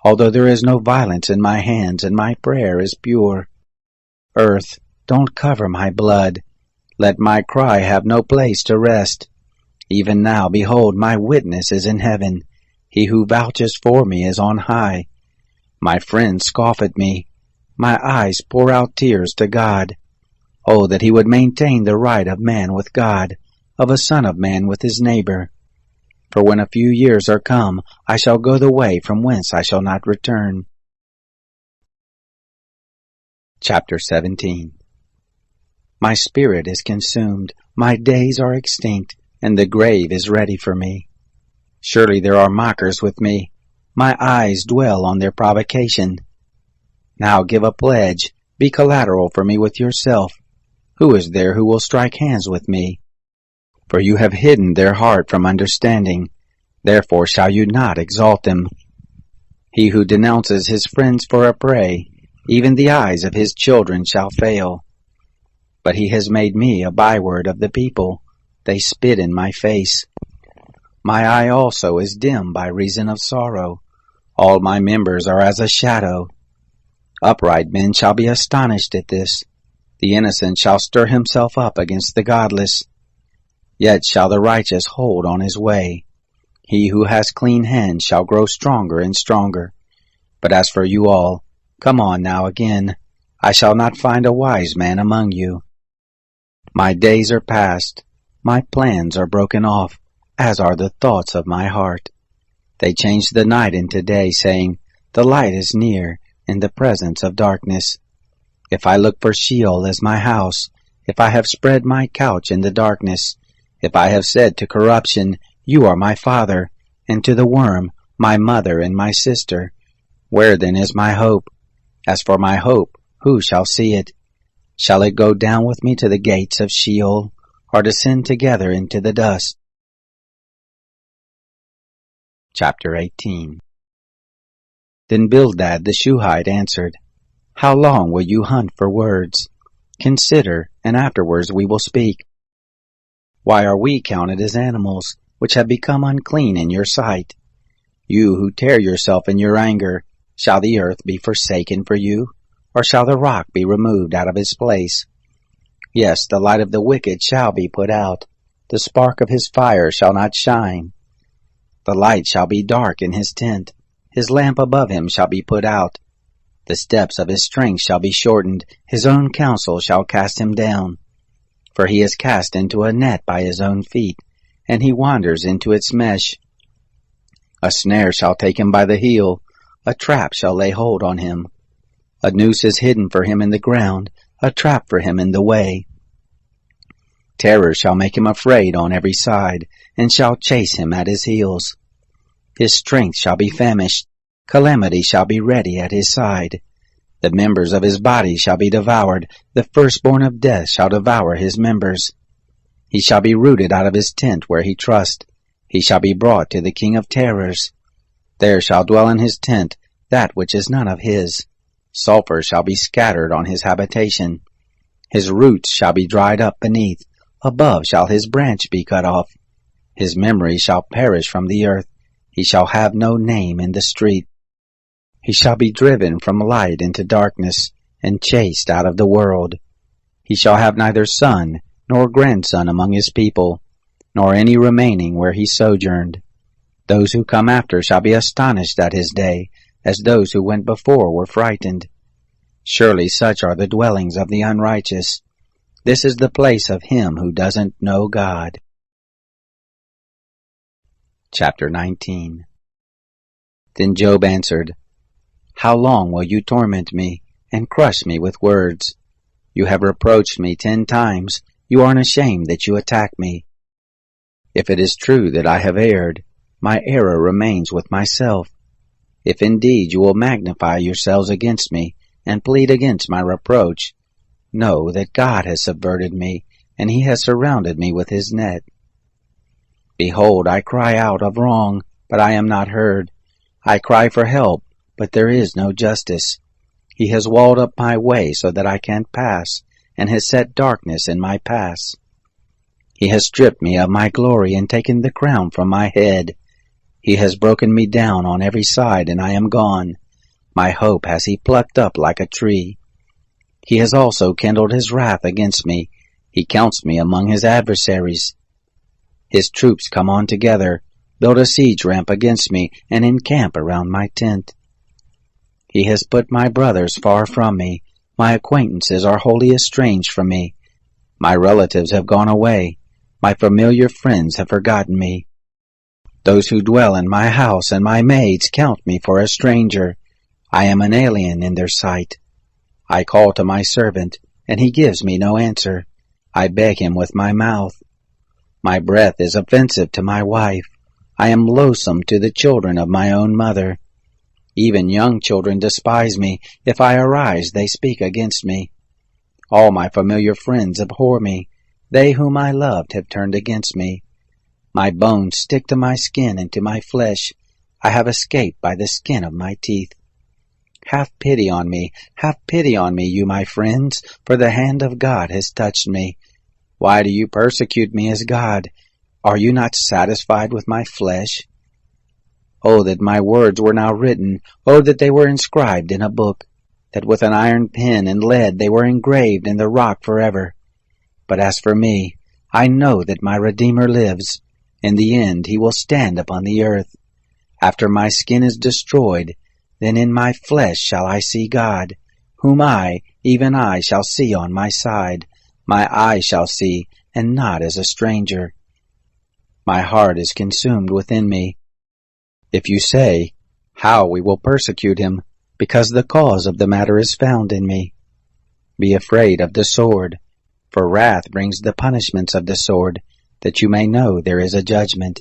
although there is no violence in my hands, and my prayer is pure. Earth, don't cover my blood. Let my cry have no place to rest. Even now, behold, my witness is in heaven. He who vouches for me is on high. My friends scoff at me. My eyes pour out tears to God. Oh, that he would maintain the right of man with God, of a son of man with his neighbor. For when a few years are come, I shall go the way from whence I shall not return. Chapter 17. My spirit is consumed, my days are extinct, and the grave is ready for me. Surely there are mockers with me. My eyes dwell on their provocation. Now give a pledge, be collateral for me with yourself. Who is there who will strike hands with me? For you have hidden their heart from understanding, therefore shall you not exalt them. He who denounces his friends for a prey, even the eyes of his children shall fail. But he has made me a byword of the people. They spit in my face. My eye also is dim by reason of sorrow. All my members are as a shadow. Upright men shall be astonished at this. The innocent shall stir himself up against the godless. Yet shall the righteous hold on his way. He who has clean hands shall grow stronger and stronger. But as for you all, come on now again. I shall not find a wise man among you. My days are past. My plans are broken off, as are the thoughts of my heart. They change the night into day, saying, the light is near, in the presence of darkness. If I look for Sheol as my house, if I have spread my couch in the darkness, if I have said to corruption, you are my father, and to the worm, my mother and my sister, where then is my hope? As for my hope, who shall see it? Shall it go down with me to the gates of Sheol, or descend together into the dust? Chapter 18. Then Bildad the Shuhite answered, how long will you hunt for words? Consider, and afterwards we will speak. Why are we counted as animals, which have become unclean in your sight? You who tear yourself in your anger, shall the earth be forsaken for you? Or shall the rock be removed out of its place? Yes, the light of the wicked shall be put out. The spark of his fire shall not shine. The light shall be dark in his tent. His lamp above him shall be put out. The steps of his strength shall be shortened. His own counsel shall cast him down. For he is cast into a net by his own feet, and he wanders into its mesh. A snare shall take him by the heel. A trap shall lay hold on him. A noose is hidden for him in the ground, a trap for him in the way. Terror shall make him afraid on every side, and shall chase him at his heels. His strength shall be famished, calamity shall be ready at his side. The members of his body shall be devoured, the firstborn of death shall devour his members. He shall be rooted out of his tent where he trust. He shall be brought to the king of terrors. There shall dwell in his tent that which is none of his. Sulphur shall be scattered on his habitation. His roots shall be dried up beneath. Above shall his branch be cut off. His memory shall perish from the earth. He shall have no name in the street. He shall be driven from light into darkness, and chased out of the world. He shall have neither son nor grandson among his people, nor any remaining where he sojourned. Those who come after shall be astonished at his day, as those who went before were frightened. Surely such are the dwellings of the unrighteous. This is the place of him who doesn't know God. Chapter 19. Then Job answered, how long will you torment me, and crush me with words? You have reproached me 10 times. You aren't ashamed that you attack me. If it is true that I have erred, my error remains with myself. If indeed you will magnify yourselves against me, and plead against my reproach, know that God has subverted me, and he has surrounded me with his net. Behold, I cry out of wrong, but I am not heard. I cry for help, but there is no justice. He has walled up my way so that I can't pass, and has set darkness in my paths. He has stripped me of my glory and taken the crown from my head. He has broken me down on every side, and I am gone. My hope has he plucked up like a tree. He has also kindled his wrath against me. He counts me among his adversaries. His troops come on together, build a siege ramp against me, and encamp around my tent. He has put my brothers far from me. My acquaintances are wholly estranged from me. My relatives have gone away. My familiar friends have forgotten me. Those who dwell in my house and my maids count me for a stranger. I am an alien in their sight. I call to my servant, and he gives me no answer. I beg him with my mouth. My breath is offensive to my wife. I am loathsome to the children of my own mother. Even young children despise me. If I arise, they speak against me. All my familiar friends abhor me. They whom I loved have turned against me. My bones stick to my skin and to my flesh. I have escaped by the skin of my teeth. Have pity on me, you my friends, for the hand of God has touched me. Why do you persecute me as God? Are you not satisfied with my flesh? Oh, that my words were now written! Oh, that they were inscribed in a book! That with an iron pen and lead they were engraved in the rock forever! But as for me, I know that my Redeemer lives. In the end he will stand upon the earth. After my skin is destroyed, then in my flesh shall I see God, whom I, even I, shall see on my side. My eyes shall see, and not as a stranger. My heart is consumed within me. If you say, how we will persecute him, because the cause of the matter is found in me. Be afraid of the sword, for wrath brings the punishments of the sword, that you may know there is a judgment.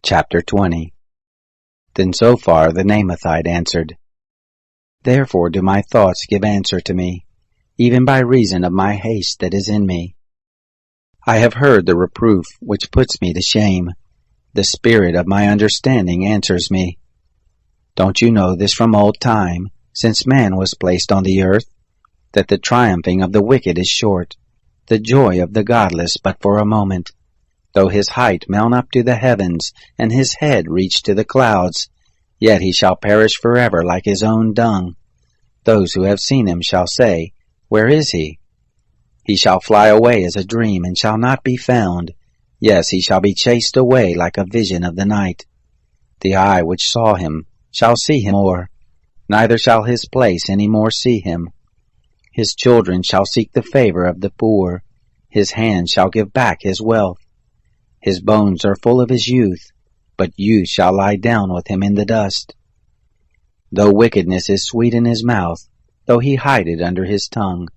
Chapter 20. Then Zophar the Naamathite answered, Therefore do my thoughts give answer to me, even by reason of my haste that is in me. I have heard the reproof which puts me to shame. The spirit of my understanding answers me. Don't you know this from old time, since man was placed on the earth, that the triumphing of the wicked is short, the joy of the godless but for a moment? Though his height mount up to the heavens, and his head reach to the clouds, yet he shall perish forever like his own dung. Those who have seen him shall say, Where is he? He shall fly away as a dream, and shall not be found. Yes, he shall be chased away like a vision of the night. The eye which saw him shall see him more, neither shall his place any more see him. His children shall seek the favor of the poor. His hand shall give back his wealth. His bones are full of his youth, but youth shall lie down with him in the dust. Though wickedness is sweet in his mouth, though he hide it under his tongue,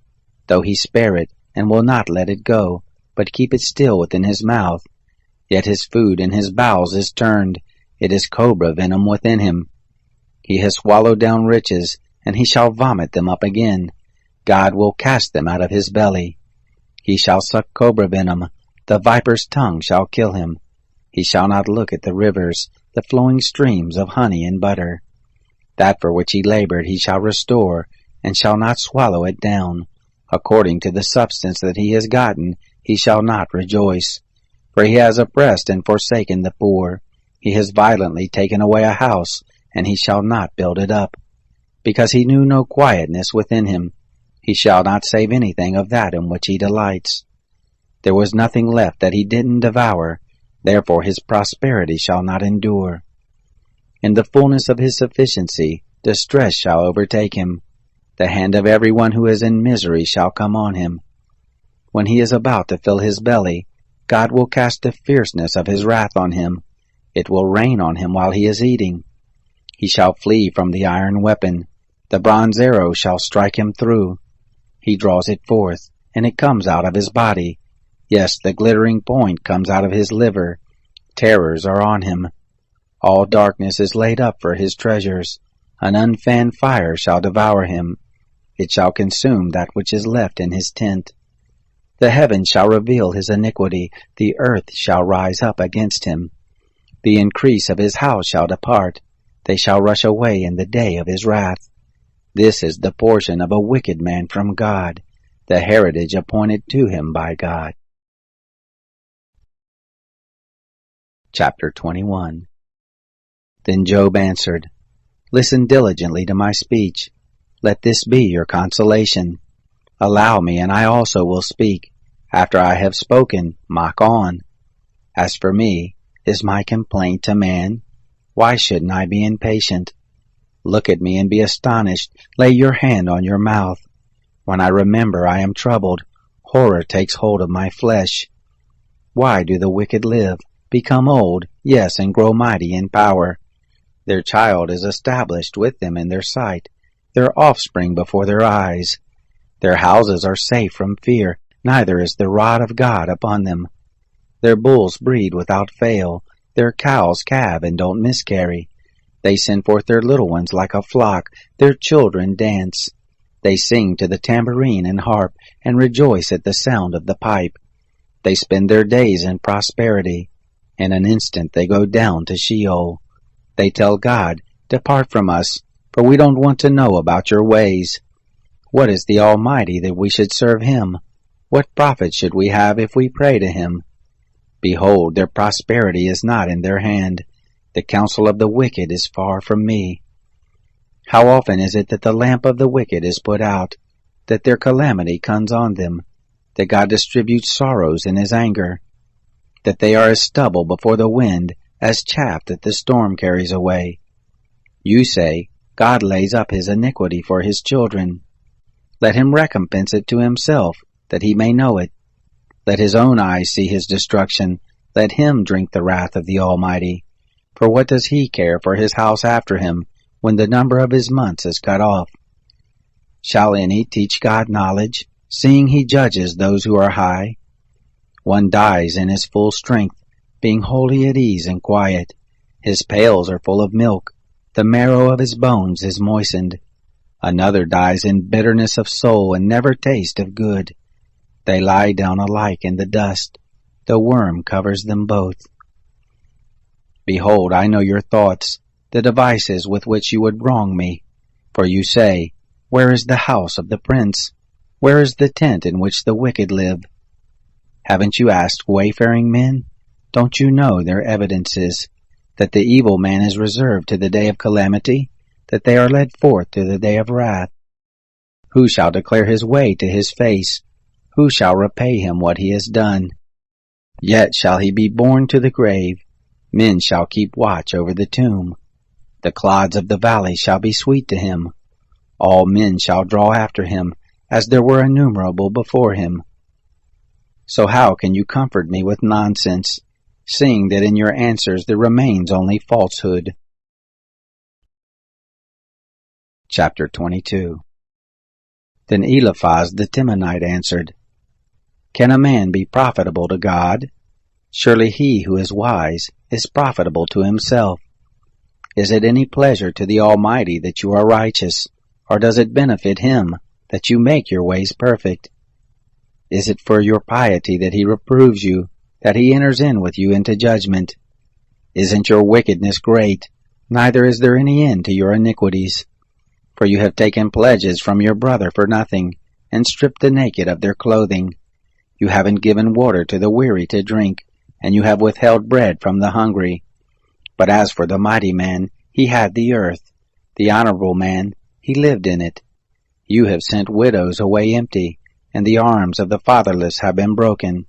though he spare it, and will not let it go, but keep it still within his mouth, yet his food in his bowels is turned, it is cobra venom within him. He has swallowed down riches, and he shall vomit them up again. God will cast them out of his belly. He shall suck cobra venom, the viper's tongue shall kill him. He shall not look at the rivers, the flowing streams of honey and butter. That for which he labored he shall restore, and shall not swallow it down. According to the substance that he has gotten, he shall not rejoice. For he has oppressed and forsaken the poor. He has violently taken away a house, and he shall not build it up. Because he knew no quietness within him, he shall not save anything of that in which he delights. There was nothing left that he didn't devour, therefore his prosperity shall not endure. In the fullness of his sufficiency, distress shall overtake him. The hand of everyone who is in misery shall come on him. When he is about to fill his belly, God will cast the fierceness of his wrath on him. It will rain on him while he is eating. He shall flee from the iron weapon. The bronze arrow shall strike him through. He draws it forth, and it comes out of his body. Yes, the glittering point comes out of his liver. Terrors are on him. All darkness is laid up for his treasures. An unfanned fire shall devour him. It shall consume that which is left in his tent. The heavens shall reveal his iniquity. The earth shall rise up against him. The increase of his house shall depart. They shall rush away in the day of his wrath. This is the portion of a wicked man from God, the heritage appointed to him by God. Chapter 21. Then Job answered, Listen diligently to my speech. Let this be your consolation. Allow me, and I also will speak. After I have spoken, mock on. As for me, is my complaint to man? Why shouldn't I be impatient? Look at me and be astonished. Lay your hand on your mouth. When I remember I am troubled, horror takes hold of my flesh. Why do the wicked live, become old, yes, and grow mighty in power? Their child is established with them in their sight, their offspring before their eyes. Their houses are safe from fear, neither is the rod of God upon them. Their bulls breed without fail, their cows calve and don't miscarry. They send forth their little ones like a flock, their children dance. They sing to the tambourine and harp, and rejoice at the sound of the pipe. They spend their days in prosperity. In an instant they go down to Sheol. They tell God, Depart from us, for we don't want to know about your ways. What is the Almighty that we should serve him? What profit should we have if we pray to him? Behold, their prosperity is not in their hand. The counsel of the wicked is far from me. How often is it that the lamp of the wicked is put out, that their calamity comes on them, that God distributes sorrows in his anger, that they are as stubble before the wind, as chaff that the storm carries away. You say, God lays up his iniquity for his children. Let him recompense it to himself, that he may know it. Let his own eyes see his destruction. Let him drink the wrath of the Almighty. For what does he care for his house after him, when the number of his months is cut off? Shall any teach God knowledge, seeing he judges those who are high? One dies in his full strength, being wholly at ease and quiet. His pails are full of milk, the marrow of his bones is moistened. Another dies in bitterness of soul and never taste of good. They lie down alike in the dust. The worm covers them both. Behold, I know your thoughts, the devices with which you would wrong me. For you say, Where is the house of the prince? Where is the tent in which the wicked live? Haven't you asked wayfaring men? Don't you know their evidences, that the evil man is reserved to the day of calamity, that they are led forth to the day of wrath? Who shall declare his way to his face? Who shall repay him what he has done? Yet shall he be borne to the grave. Men shall keep watch over the tomb. The clods of the valley shall be sweet to him. All men shall draw after him, as there were innumerable before him. So how can you comfort me with nonsense, seeing that in your answers there remains only falsehood? Chapter 22. Then Eliphaz the Temanite answered, Can a man be profitable to God? Surely he who is wise is profitable to himself. Is it any pleasure to the Almighty that you are righteous, or does it benefit him that you make your ways perfect? Is it for your piety that he reproves you, that he enters in with you into judgment? Isn't your wickedness great? Neither is there any end to your iniquities. For you have taken pledges from your brother for nothing, and stripped the naked of their clothing. You haven't given water to the weary to drink, and you have withheld bread from the hungry. But as for the mighty man, he had the earth. The honorable man, he lived in it. You have sent widows away empty, and the arms of the fatherless have been broken.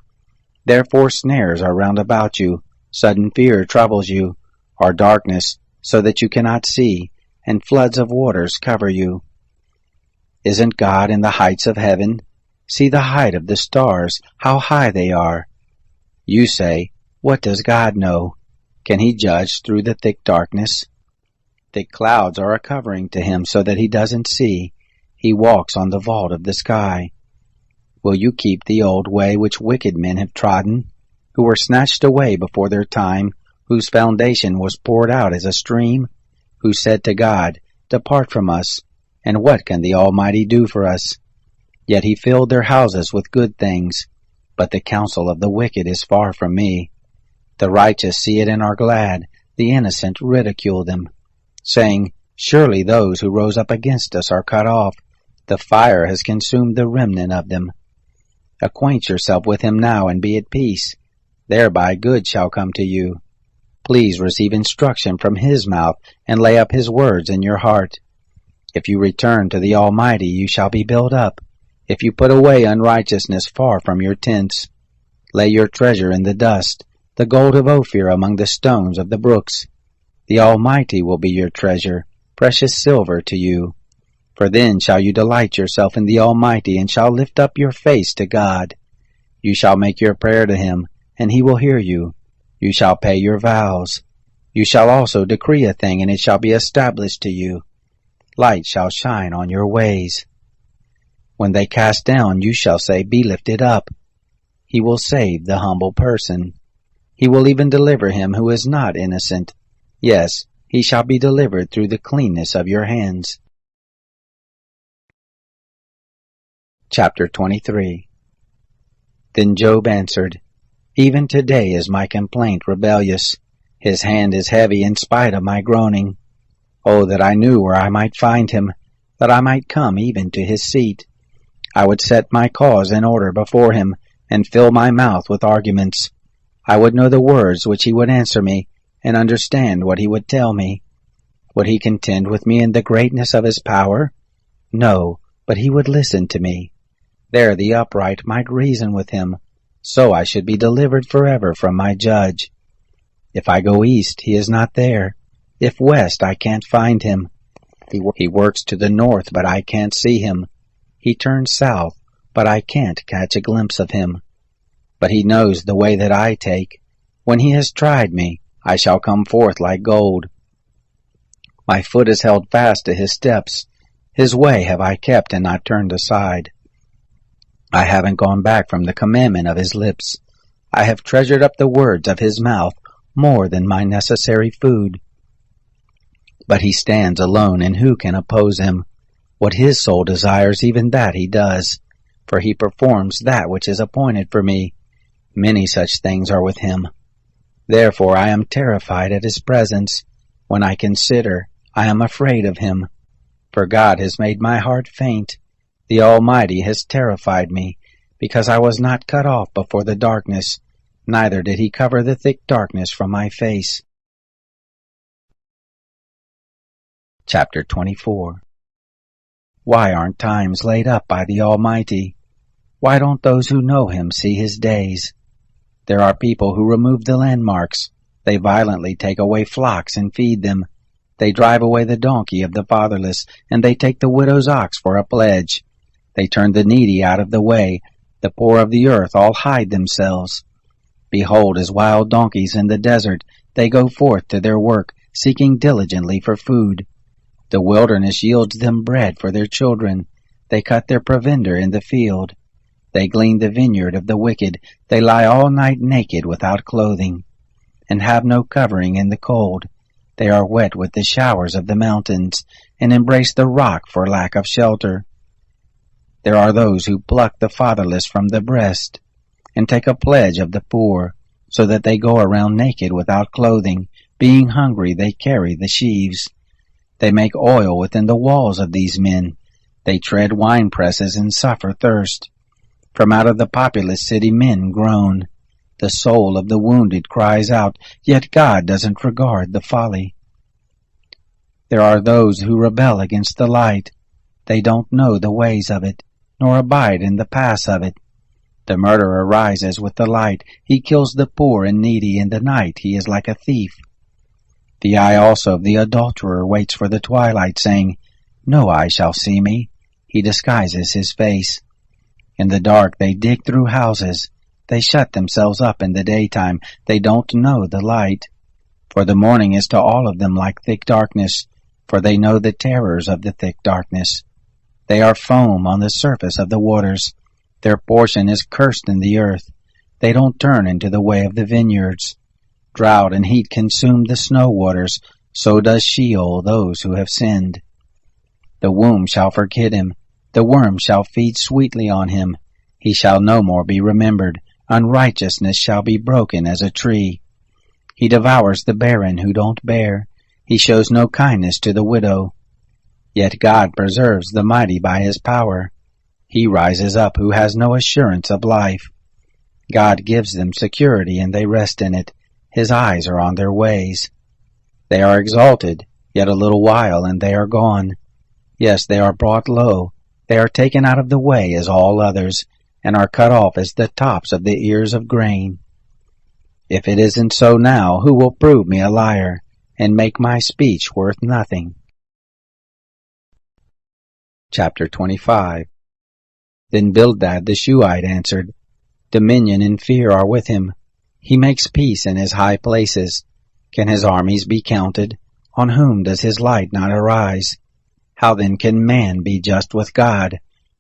Therefore snares are round about you, sudden fear troubles you, or darkness, so that you cannot see, and floods of waters cover you. Isn't God in the heights of heaven? See the height of the stars, how high they are. You say, What does God know? Can he judge through the thick darkness? Thick clouds are a covering to him so that he doesn't see. He walks on the vault of the sky. Will you keep the old way which wicked men have trodden, who were snatched away before their time, whose foundation was poured out as a stream, who said to God, Depart from us, and what can the Almighty do for us? Yet he filled their houses with good things, but the counsel of the wicked is far from me. The righteous see it and are glad, the innocent ridicule them, saying, Surely those who rose up against us are cut off. The fire has consumed the remnant of them. Acquaint yourself with him now and be at peace. Thereby good shall come to you. Please receive instruction from his mouth, and lay up his words in your heart. If you return to the Almighty, you shall be built up. If you put away unrighteousness far from your tents, lay your treasure in the dust, the gold of Ophir among the stones of the brooks. The Almighty will be your treasure, precious silver to you. For then shall you delight yourself in the Almighty, and shall lift up your face to God. You shall make your prayer to him, and he will hear you. You shall pay your vows. You shall also decree a thing, and it shall be established to you. Light shall shine on your ways. When they cast down, you shall say, Be lifted up. He will save the humble person. He will even deliver him who is not innocent. Yes, he shall be delivered through the cleanness of your hands. Chapter 23. Then Job answered, Even today is my complaint rebellious. His hand is heavy in spite of my groaning. Oh, that I knew where I might find him, that I might come even to his seat. I would set my cause in order before him, and fill my mouth with arguments. I would know the words which he would answer me, and understand what he would tell me. Would he contend with me in the greatness of his power? No, but he would listen to me. There the upright might reason with him, so I should be delivered forever from my judge. If I go east, he is not there. If west, I can't find him. He works to the north, but I can't see him. He turns south, but I can't catch a glimpse of him. But he knows the way that I take. When he has tried me, I shall come forth like gold. My foot is held fast to his steps. His way have I kept and not turned aside. I haven't gone back from the commandment of his lips. I have treasured up the words of his mouth more than my necessary food. But he stands alone, and who can oppose him? What his soul desires, even that he does, for he performs that which is appointed for me. Many such things are with him. Therefore I am terrified at his presence. When I consider, I am afraid of him. For God has made my heart faint. The Almighty has terrified me, because I was not cut off before the darkness, neither did he cover the thick darkness from my face. Chapter 24. Why aren't times laid up by the Almighty? Why don't those who know him see his days? There are people who remove the landmarks. They violently take away flocks and feed them. They drive away the donkey of the fatherless, and they take the widow's ox for a pledge. They turn the needy out of the way. The poor of the earth all hide themselves. Behold, as wild donkeys in the desert, they go forth to their work, seeking diligently for food. The wilderness yields them bread for their children. They cut their provender in the field. They glean the vineyard of the wicked. They lie all night naked without clothing, and have no covering in the cold. They are wet with the showers of the mountains, and embrace the rock for lack of shelter. There are those who pluck the fatherless from the breast, and take a pledge of the poor, so that they go around naked without clothing. Being hungry, they carry the sheaves. They make oil within the walls of these men. They tread wine presses and suffer thirst. From out of the populous city men groan. The soul of the wounded cries out, yet God doesn't regard the folly. There are those who rebel against the light. They don't know the ways of it, nor abide in the paths of it. The murderer rises with the light. He kills the poor and needy. In the night he is like a thief. The eye also of the adulterer waits for the twilight, saying, No eye shall see me. He disguises his face. In the dark they dig through houses. They shut themselves up in the daytime. They don't know the light. For the morning is to all of them like thick darkness, for they know the terrors of the thick darkness. They are foam on the surface of the waters. Their portion is cursed in the earth. They don't turn into the way of the vineyards. Drought and heat consume the snow waters, so does Sheol those who have sinned. The womb shall forget him. The worm shall feed sweetly on him. He shall no more be remembered. Unrighteousness shall be broken as a tree. He devours the barren who don't bear. He shows no kindness to the widow. Yet God preserves the mighty by his power. He rises up who has no assurance of life. God gives them security, and they rest in it. his eyes are on their ways. They are exalted, yet a little while, and they are gone. Yes, they are brought low, they are taken out of the way as all others, and are cut off as the tops of the ears of grain. If it isn't so now, who will prove me a liar, and make my speech worth nothing? Chapter 25. Then Bildad the Shuhite answered, Dominion and fear are with him. He makes peace in his high places. Can his armies be counted? On whom does his light not arise? How then can man be just with God?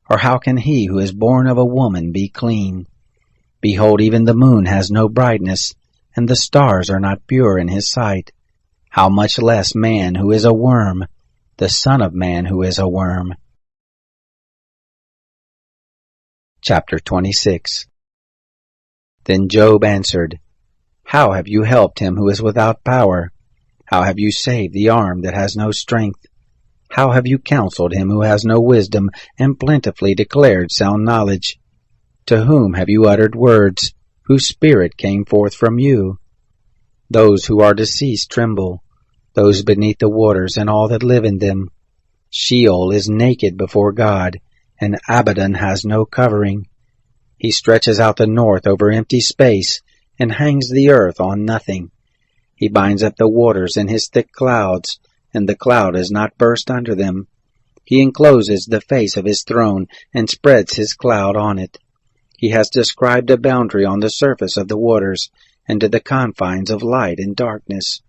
Or how can he who is born of a woman be clean? Behold, even the moon has no brightness, and the stars are not pure in his sight. How much less man who is a worm, the son of man who is a worm. Chapter 26. Then Job answered, How have you helped him who is without power? How have you saved the arm that has no strength? How have you counseled him who has no wisdom, and plentifully declared sound knowledge? To whom have you uttered words, whose spirit came forth from you? Those who are deceased tremble, those beneath the waters and all that live in them. Sheol is naked before God, and Abaddon has no covering. He stretches out the north over empty space, and hangs the earth on nothing. He binds up the waters in his thick clouds, and the cloud is not burst under them. He encloses the face of his throne, and spreads his cloud on it. He has described a boundary on the surface of the waters, and to the confines of light and darkness.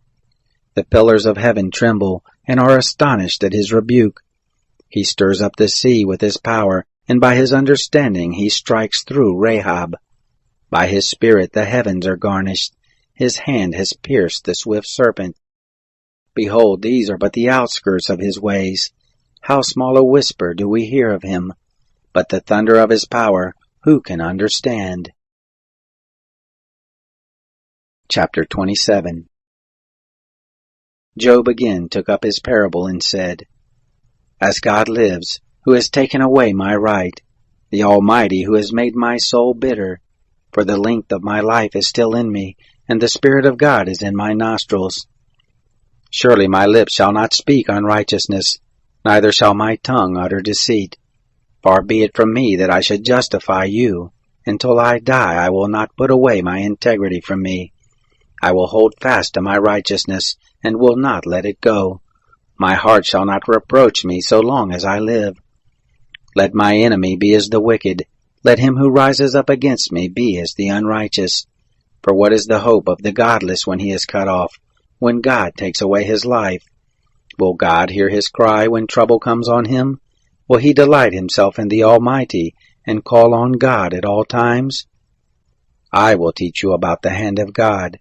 The pillars of heaven tremble, and are astonished at his rebuke. He stirs up the sea with his power, and by his understanding he strikes through Rahab. By his spirit the heavens are garnished. His hand has pierced the swift serpent. Behold, these are but the outskirts of his ways. How small a whisper do we hear of him! But the thunder of his power, who can understand? Chapter 27. Job again took up his parable and said, As God lives, who has taken away my right, the Almighty who has made my soul bitter, for the length of my life is still in me, and the Spirit of God is in my nostrils. Surely my lips shall not speak unrighteousness, neither shall my tongue utter deceit. Far be it from me that I should justify you. Until I die I will not put away my integrity from me. I will hold fast to my righteousness, and will not let it go. My heart shall not reproach me so long as I live. Let my enemy be as the wicked. Let him who rises up against me be as the unrighteous. For what is the hope of the godless when he is cut off, when God takes away his life? Will God hear his cry when trouble comes on him? Will he delight himself in the Almighty, and call on God at all times? I will teach you about the hand of God.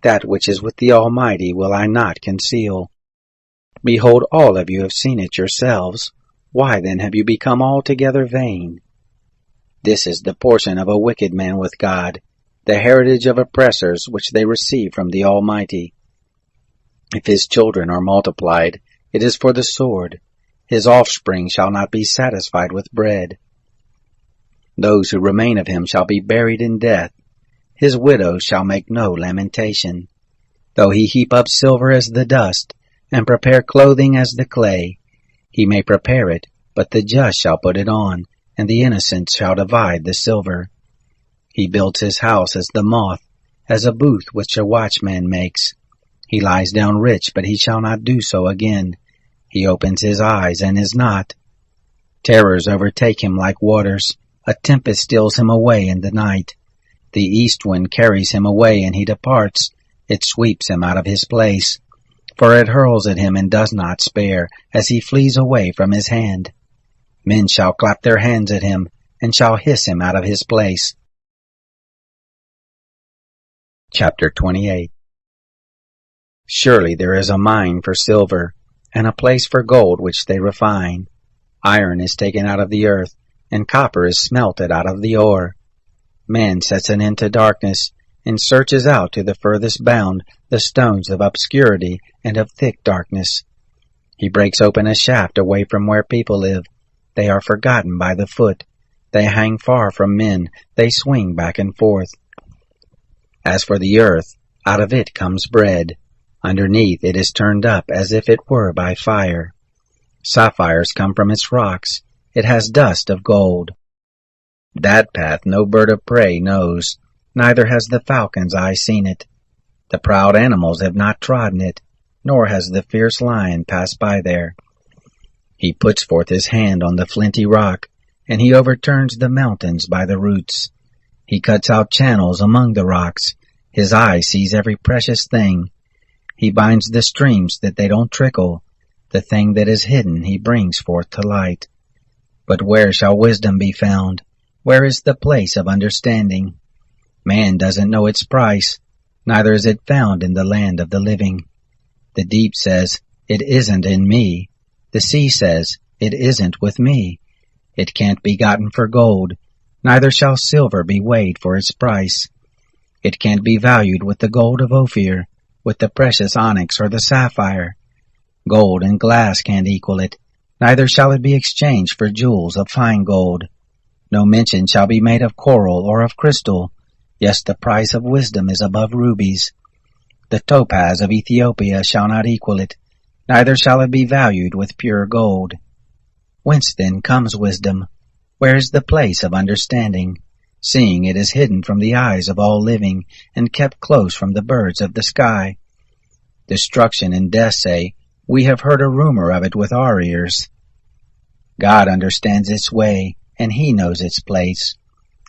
That which is with the Almighty will I not conceal. Behold, all of you have seen it yourselves. Why then have you become altogether vain? This is the portion of a wicked man with God, the heritage of oppressors which they receive from the Almighty. If his children are multiplied, it is for the sword. His offspring shall not be satisfied with bread. Those who remain of him shall be buried in death. His widows shall make no lamentation. Though he heap up silver as the dust, and prepare clothing as the clay, he may prepare it, but the just shall put it on, and the innocent shall divide the silver. He builds his house as the moth, as a booth which a watchman makes. He lies down rich, but he shall not do so again. He opens his eyes, and is not. Terrors overtake him like waters. A tempest steals him away in the night. The east wind carries him away, and he departs. It sweeps him out of his place. For it hurls at him and does not spare, as he flees away from his hand. Men shall clap their hands at him, and shall hiss him out of his place. Chapter 28. Surely there is a mine for silver, and a place for gold which they refine. Iron is taken out of the earth, and copper is smelted out of the ore. Man sets an end to darkness, and searches out to the furthest bound the stones of obscurity and of thick darkness. He breaks open a shaft away from where people live. They are forgotten by the foot. They hang far from men. They swing back and forth. As for the earth, Out of it comes bread. Underneath it is turned up as if it were by fire. Sapphires come from its rocks. It has dust of gold. That path no bird of prey knows, neither has the falcon's eye seen it. The proud animals have not trodden it, nor has the fierce lion passed by there. He puts forth his hand on the flinty rock, and he overturns the mountains by the roots. He cuts out channels among the rocks. His eye sees every precious thing. He binds the streams that they don't trickle. The thing that is hidden he brings forth to light. But where shall wisdom be found? Where is the place of understanding? Man doesn't know its price, neither is it found in the land of the living. The deep says, "It isn't in me." The sea says, "It isn't with me." It can't be gotten for gold, neither shall silver be weighed for its price. It can't be valued with the gold of Ophir, with the precious onyx or the sapphire. Gold and glass can't equal it, neither shall it be exchanged for jewels of fine gold. No mention shall be made of coral or of crystal. Yes, the price of wisdom is above rubies. The topaz of Ethiopia shall not equal it, neither shall it be valued with pure gold. Whence then comes wisdom? Where is the place of understanding? Seeing it is hidden from the eyes of all living, and kept close from the birds of the sky. Destruction and death say, "We have heard a rumor of it with our ears." God understands its way, and he knows its place.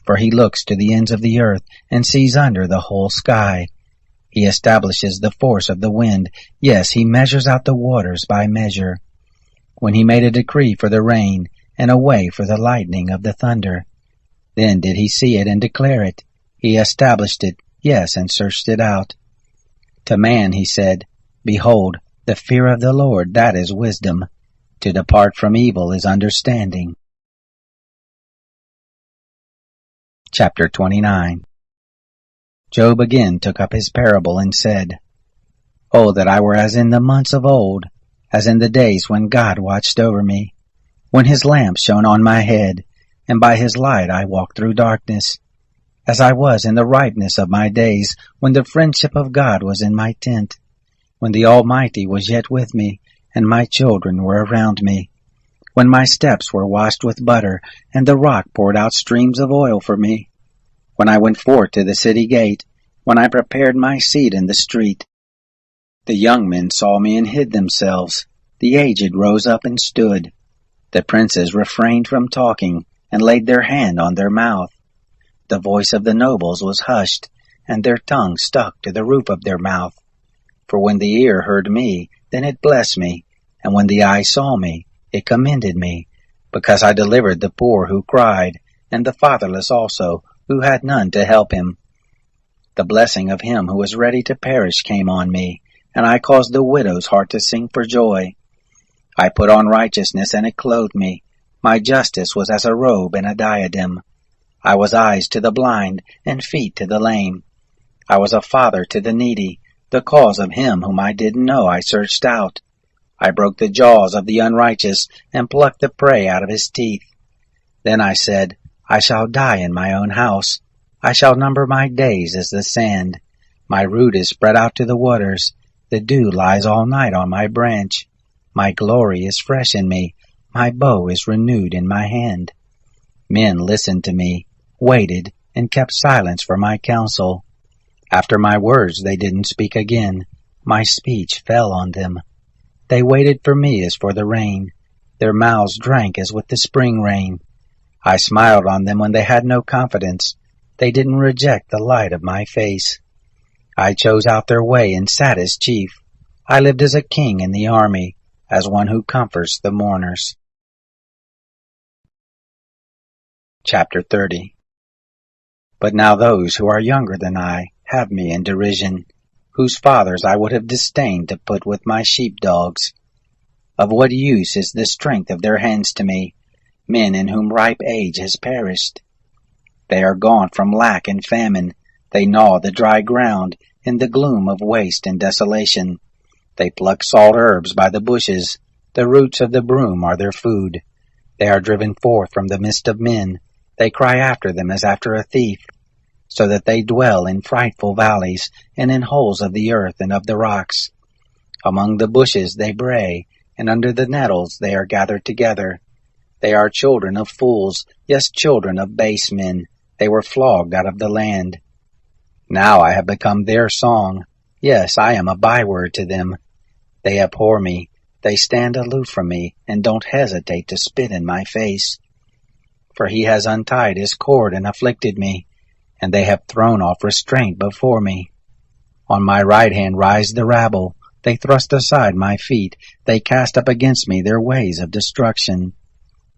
For he looks to the ends of the earth, and sees under the whole sky. He establishes the force of the wind. Yes, he measures out the waters by measure. When he made a decree for the rain, and a way for the lightning of the thunder, then did he see it and declare it. He established it, yes, and searched it out. To man he said, "Behold, the fear of the Lord, that is wisdom. To depart from evil is understanding." Chapter 29. Job again took up his parable and said, "Oh, that I were as in the months of old, as in the days when God watched over me, when his lamp shone on my head, and by his light I walked through darkness, as I was in the ripeness of my days, when the friendship of God was in my tent, when the Almighty was yet with me, and my children were around me, when my steps were washed with butter, and the rock poured out streams of oil for me, when I went forth to the city gate, when I prepared my seat in the street. The young men saw me and hid themselves. The aged rose up and stood. The princes refrained from talking, and laid their hand on their mouth. The voice of the nobles was hushed, and their tongue stuck to the roof of their mouth. For when the ear heard me, then it blessed me, and when the eye saw me, it commended me, because I delivered the poor who cried, and the fatherless also, who had none to help him. The blessing of him who was ready to perish came on me, and I caused the widow's heart to sing for joy. I put on righteousness, and it clothed me. My justice was as a robe and a diadem. I was eyes to the blind, and feet to the lame. I was a father to the needy. The cause of him whom I didn't know I searched out. I broke the jaws of the unrighteous, and plucked the prey out of his teeth. Then I said, I shall die in my own house. I shall number my days as the sand. My root is spread out to the waters. The dew lies all night on my branch. My glory is fresh in me. My bow is renewed in my hand. Men listened to me, waited, and kept silence for my counsel. After my words they didn't speak again. My speech fell on them. They waited for me as for the rain. Their mouths drank as with the spring rain. I smiled on them when they had no confidence. They didn't reject the light of my face. I chose out their way and sat as chief. I lived as a king in the army, as one who comforts the mourners. Chapter 30. But now those who are younger than I have me in derision, whose fathers I would have disdained to put with my sheepdogs. Of what use is the strength of their hands to me, men in whom ripe age has perished? They are gone from lack and famine. They gnaw the dry ground in the gloom of waste and desolation. They pluck salt herbs by the bushes. The roots of the broom are their food. They are driven forth from the midst of men. They cry after them as after a thief. so that they dwell in frightful valleys, and in holes of the earth and of the rocks. Among the bushes they bray, and under the nettles they are gathered together. They are children of fools, yes, children of base men. They were flogged out of the land. Now I have become their song. Yes, I am a byword to them. They abhor me. They stand aloof from me, and don't hesitate to spit in my face. For he has untied his cord and afflicted me, and they have thrown off restraint before me. On my right hand rise the rabble. They thrust aside my feet. They cast up against me their ways of destruction.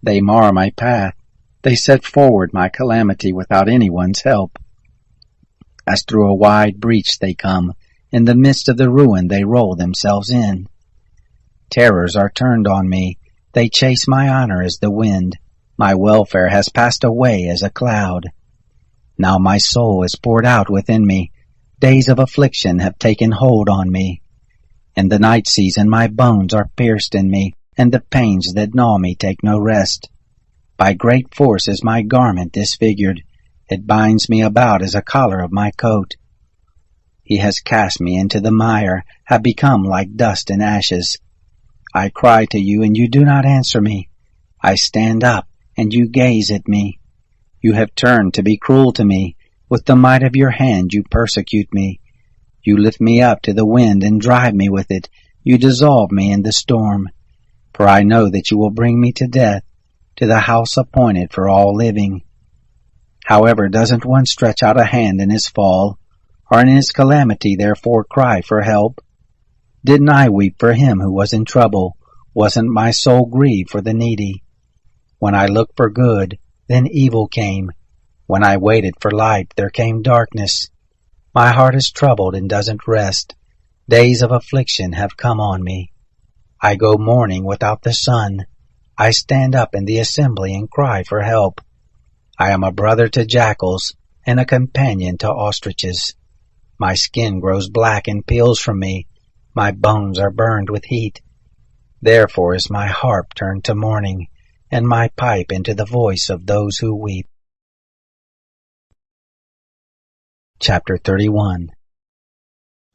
They mar my path. They set forward my calamity without anyone's help. As through a wide breach they come. In the midst of the ruin they roll themselves in. Terrors are turned on me. They chase my honor as the wind. My welfare has passed away as a cloud. Now my soul is poured out within me. Days of affliction have taken hold on me. In the night season my bones are pierced in me, and the pains that gnaw me take no rest. By great force is my garment disfigured. It binds me about as a collar of my coat. He has cast me into the mire, have become like dust and ashes. I cry to you, and you do not answer me. I stand up, and you gaze at me. You have turned to be cruel to me. With the might of your hand you persecute me. You lift me up to the wind and drive me with it. You dissolve me in the storm. For I know that you will bring me to death, to the house appointed for all living. However, doesn't one stretch out a hand in his fall, or in his calamity therefore cry for help? Didn't I weep for him who was in trouble? Wasn't my soul grieved for the needy? When I looked for good, then evil came. When I waited for light, there came darkness. My heart is troubled and doesn't rest. Days of affliction have come on me. I go mourning without the sun. I stand up in the assembly and cry for help. I am a brother to jackals and a companion to ostriches. My skin grows black and peels from me. My bones are burned with heat. Therefore is my harp turned to mourning, and my pipe into the voice of those who weep. Chapter 31.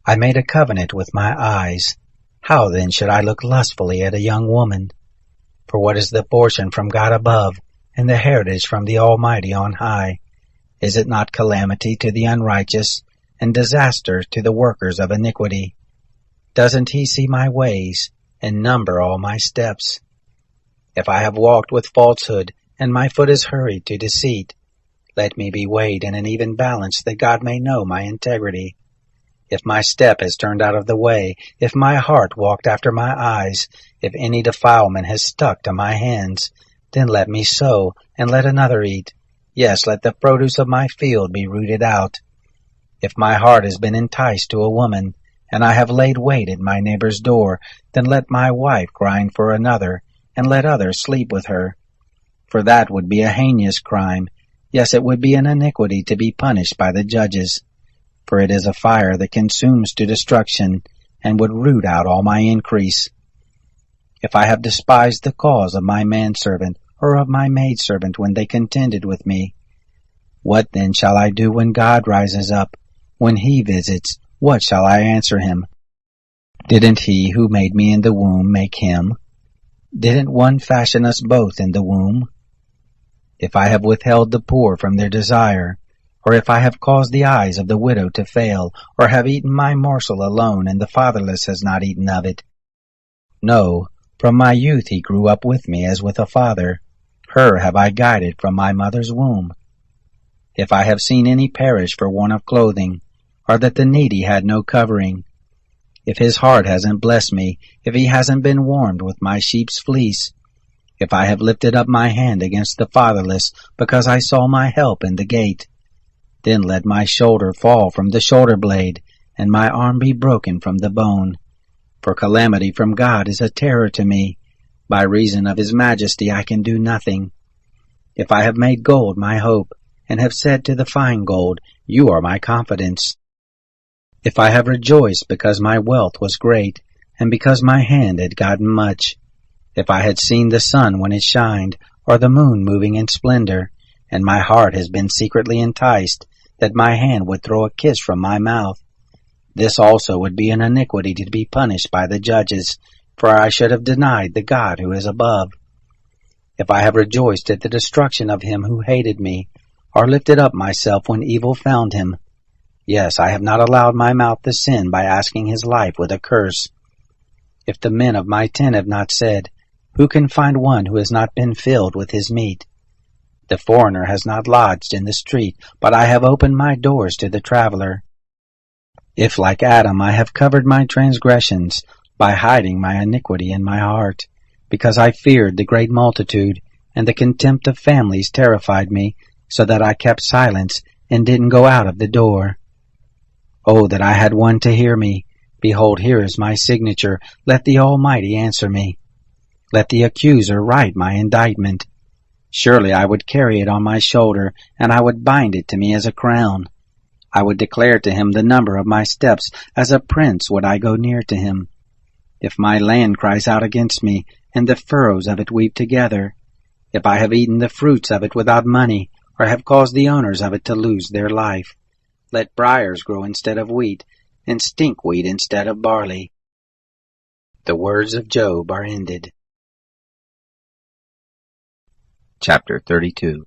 I made a covenant with my eyes. How then should I look lustfully at a young woman? For what is the portion from God above, and the heritage from the Almighty on high? Is it not calamity to the unrighteous, and disaster to the workers of iniquity? Doesn't he see my ways, and number all my steps? If I have walked with falsehood, and my foot is hurried to deceit, let me be weighed in an even balance, that God may know my integrity. If my step has turned out of the way, if my heart walked after my eyes, if any defilement has stuck to my hands, then let me sow, and let another eat. Yes, let the produce of my field be rooted out. If my heart has been enticed to a woman, and I have laid wait at my neighbor's door, then let my wife grind for another, and let others sleep with her. For that would be a heinous crime. Yes, it would be an iniquity to be punished by the judges. For it is a fire that consumes to destruction, and would root out all my increase. If I have despised the cause of my manservant, or of my maidservant when they contended with me, what then shall I do when God rises up? When he visits, what shall I answer him? Didn't he who made me in the womb make him? Didn't one fashion us both in the womb? If I have withheld the poor from their desire, or if I have caused the eyes of the widow to fail, or have eaten my morsel alone, and the fatherless has not eaten of it. No, from my youth he grew up with me as with a father. Her have I guided from my mother's womb. If I have seen any perish for want of clothing, or that the needy had no covering, if his heart hasn't blessed me, if he hasn't been warmed with my sheep's fleece, if I have lifted up my hand against the fatherless, because I saw my help in the gate, then let my shoulder fall from the shoulder blade, and my arm be broken from the bone. For calamity from God is a terror to me. By reason of his majesty I can do nothing. If I have made gold my hope, and have said to the fine gold, you are my confidence. If I have rejoiced because my wealth was great, and because my hand had gotten much, if I had seen the sun when it shined, or the moon moving in splendor, and my heart has been secretly enticed, that my hand would throw a kiss from my mouth. This also would be an iniquity to be punished by the judges, for I should have denied the God who is above. If I have rejoiced at the destruction of him who hated me, or lifted up myself when evil found him, yes, I have not allowed my mouth to sin by asking his life with a curse. If the men of my tent have not said, who can find one who has not been filled with his meat? The foreigner has not lodged in the street, but I have opened my doors to the traveler. If like Adam I have covered my transgressions by hiding my iniquity in my heart, because I feared the great multitude, and the contempt of families terrified me, so that I kept silence and didn't go out of the door. Oh, that I had one to hear me! Behold, here is my signature. Let the Almighty answer me. Let the accuser write my indictment. Surely I would carry it on my shoulder, and I would bind it to me as a crown. I would declare to him the number of my steps. As a prince would I go near to him. If my land cries out against me, and the furrows of it weep together, if I have eaten the fruits of it without money, or have caused the owners of it to lose their life, let briars grow instead of wheat, and stinkweed instead of barley. The words of Job are ended. Chapter 32.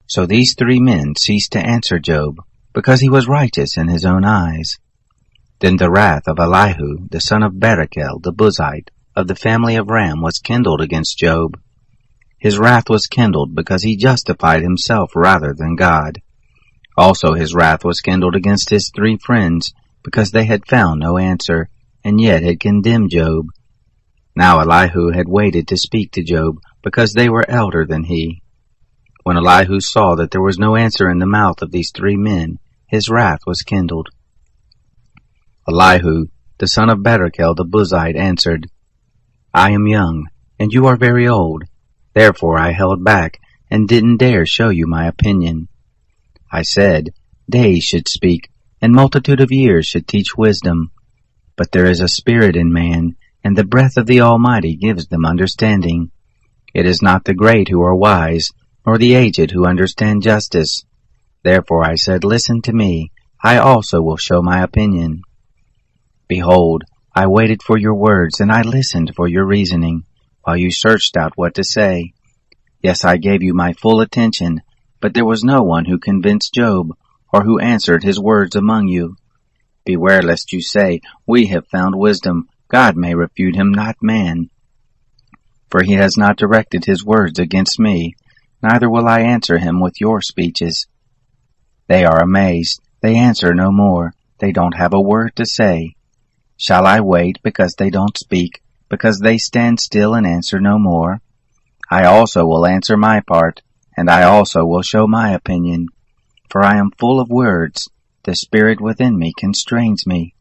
So these 3 men ceased to answer Job, because he was righteous in his own eyes. Then the wrath of Elihu, the son of Barachel, the Buzite, of the family of Ram, was kindled against Job. His wrath was kindled because he justified himself rather than God. Also his wrath was kindled against his 3 friends, because they had found no answer, and yet had condemned Job. Now Elihu had waited to speak to Job, because they were elder than he. When Elihu saw that there was no answer in the mouth of these 3 men, his wrath was kindled. Elihu, the son of Barachel the Buzite, answered, I am young, and you are very old. Therefore I held back, and didn't dare show you my opinion. I said, days should speak, and multitude of years should teach wisdom. But there is a spirit in man, and the breath of the Almighty gives them understanding. It is not the great who are wise, nor the aged who understand justice. Therefore I said, listen to me, I also will show my opinion. Behold, I waited for your words, and I listened for your reasoning, while you searched out what to say. Yes, I gave you my full attention, but there was no one who convinced Job, or who answered his words among you. Beware lest you say, we have found wisdom, God may refute him, not man. For he has not directed his words against me, neither will I answer him with your speeches. They are amazed, they answer no more, they don't have a word to say. Shall I wait because they don't speak, because they stand still and answer no more? I also will answer my part, and I also will show my opinion. For I am full of words, the spirit within me constrains me.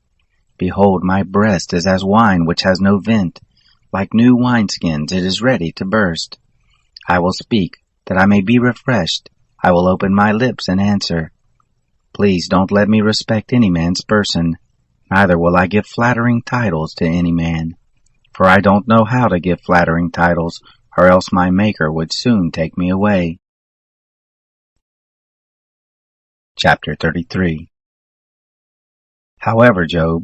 Behold, my breast is as wine which has no vent. Like new wineskins it is ready to burst. I will speak, that I may be refreshed. I will open my lips and answer. Please don't let me respect any man's person, neither will I give flattering titles to any man. For I don't know how to give flattering titles, or else my Maker would soon take me away. Chapter 33. However, Job,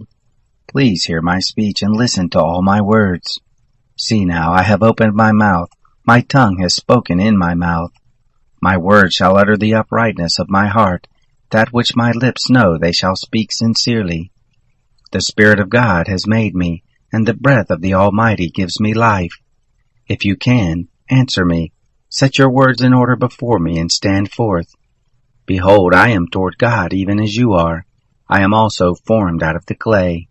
please hear my speech and listen to all my words. See now, I have opened my mouth, my tongue has spoken in my mouth. My words shall utter the uprightness of my heart, that which my lips know they shall speak sincerely. The Spirit of God has made me, and the breath of the Almighty gives me life. If you can, answer me, set your words in order before me, and stand forth. Behold, I am toward God even as you are. I am also formed out of the clay.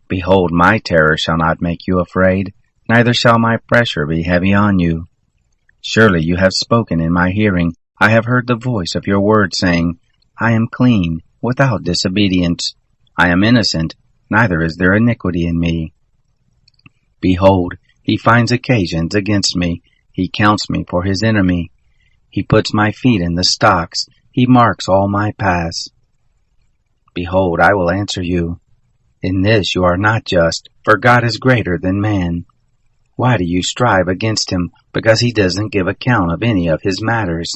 Behold, my terror shall not make you afraid, neither shall my pressure be heavy on you. Surely you have spoken in my hearing. I have heard the voice of your word, saying, I am clean, without disobedience. I am innocent, neither is there iniquity in me. Behold, he finds occasions against me. He counts me for his enemy. He puts my feet in the stocks. He marks all my paths. Behold, I will answer you. In this you are not just, for God is greater than man. Why do you strive against him, because he doesn't give account of any of his matters?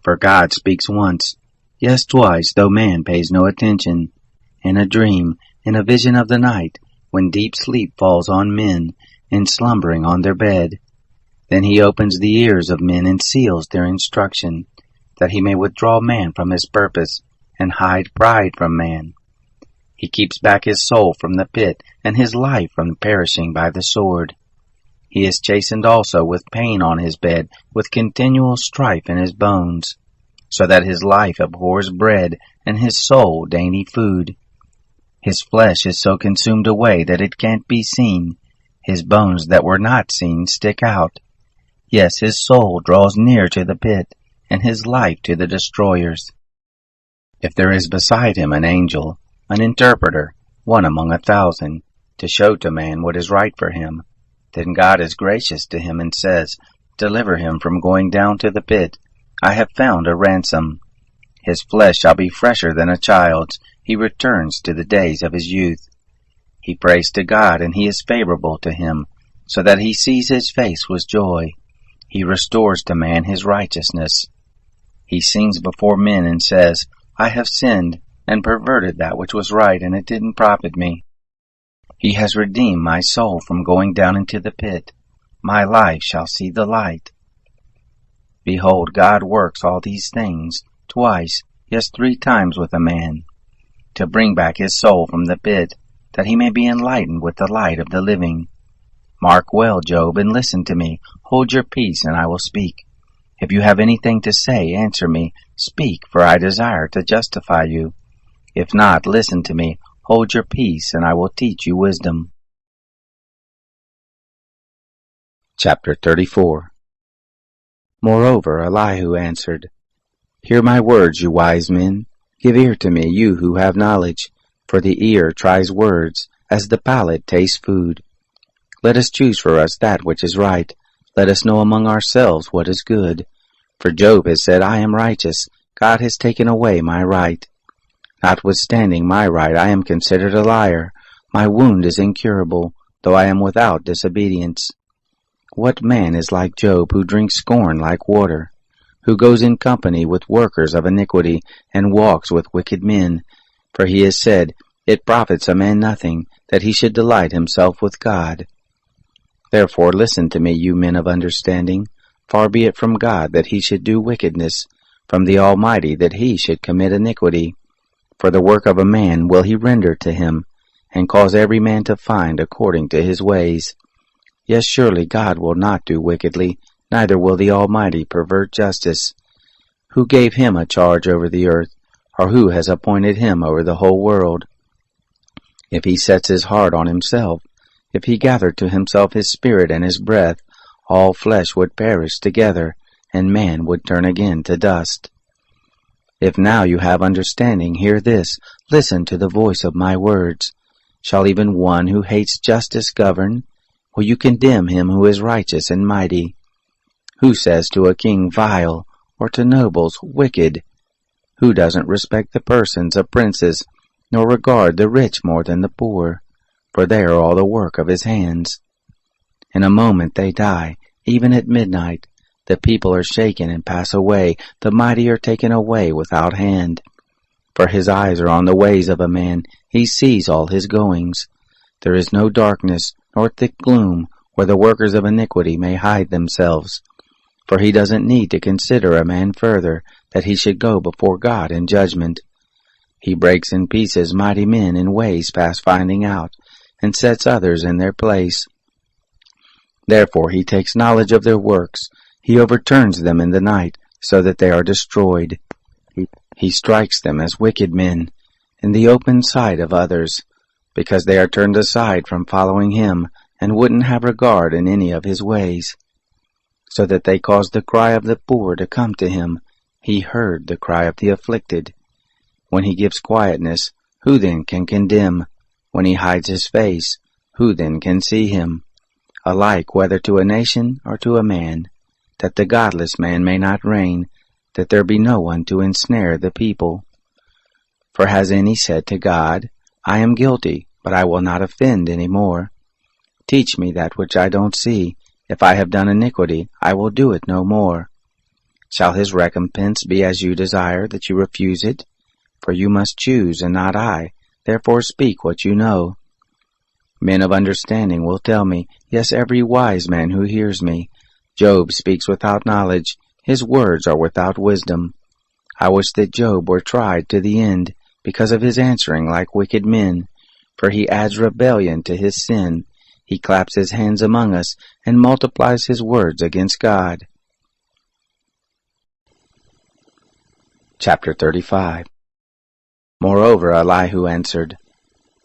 For God speaks once, Yes, twice, though man pays no attention. In a dream, in a vision of the night, when deep sleep falls on men, in slumbering on their bed. Then he opens the ears of men and seals their instruction, that he may withdraw man from his purpose, and hide pride from man. He keeps back his soul from the pit, and his life from perishing by the sword. He is chastened also with pain on his bed, with continual strife in his bones, so that his life abhors bread, and his soul dainty food. His flesh is so consumed away that it can't be seen. His bones that were not seen stick out. Yes, his soul draws near to the pit, and his life to the destroyers. If there is beside him an angel, an interpreter, one among 1,000, to show to man what is right for him, then God is gracious to him and says, Deliver him from going down to the pit. I have found a ransom. His flesh shall be fresher than a child's. He returns to the days of his youth. He prays to God, and he is favorable to him, so that he sees his face with joy. He restores to man his righteousness. He sings before men and says, I have sinned and perverted that which was right, and it didn't profit me. He has redeemed my soul from going down into the pit. My life shall see the light. Behold, God works all these things, twice, yes, 3 times with a man, to bring back his soul from the pit, that he may be enlightened with the light of the living. Mark well, Job, and listen to me. Hold your peace, and I will speak. If you have anything to say, answer me. Speak, for I desire to justify you. If not, listen to me. Hold your peace, and I will teach you wisdom. Chapter 34. Moreover, Elihu answered, Hear my words, you wise men. Give ear to me, you who have knowledge, for the ear tries words, as the palate tastes food. Let us choose for us that which is right. Let us know among ourselves what is good. For Job has said, I am righteous. God has taken away my right. Notwithstanding my right, I am considered a liar. My wound is incurable, though I am without disobedience. What man is like Job, who drinks scorn like water, who goes in company with workers of iniquity, and walks with wicked men? For he has said, It profits a man nothing, that he should delight himself with God. Therefore listen to me, you men of understanding. Far be it from God that he should do wickedness, from the Almighty that he should commit iniquity. For the work of a man will he render to him, and cause every man to find according to his ways. Yes, surely God will not do wickedly, neither will the Almighty pervert justice. Who gave him a charge over the earth, or who has appointed him over the whole world? If he sets his heart on himself, if he gather to himself his spirit and his breath, all flesh would perish together, and man would turn again to dust. If now you have understanding, hear this, listen to the voice of my words. Shall even one who hates justice govern? Will you condemn him who is righteous and mighty? Who says to a king, vile, or to nobles, wicked? Who doesn't respect the persons of princes, nor regard the rich more than the poor? For they are all the work of his hands. In a moment they die, even at midnight. The people are shaken and pass away, the mighty are taken away without hand. For his eyes are on the ways of a man, he sees all his goings. There is no darkness, nor thick gloom, where the workers of iniquity may hide themselves. For he doesn't need to consider a man further, that he should go before God in judgment. He breaks in pieces mighty men in ways past finding out, and sets others in their place. Therefore he takes knowledge of their works. He overturns them in the night, so that they are destroyed. He strikes them as wicked men, in the open sight of others, because they are turned aside from following him, and wouldn't have regard in any of his ways. So that they caused the cry of the poor to come to him. He heard the cry of the afflicted. When he gives quietness, who then can condemn? When he hides his face, who then can see him? Alike whether to a nation or to a man, that the godless man may not reign, that there be no one to ensnare the people. For has any said to God, I am guilty, but I will not offend any more? Teach me that which I don't see. If I have done iniquity, I will do it no more. Shall his recompense be as you desire, that you refuse it? For you must choose, and not I. Therefore speak what you know. Men of understanding will tell me, yes, every wise man who hears me. Job speaks without knowledge. His words are without wisdom. I wish that Job were tried to the end, because of his answering like wicked men. For he adds rebellion to his sin. He claps his hands among us, and multiplies his words against God. Chapter 35. Moreover, Elihu answered,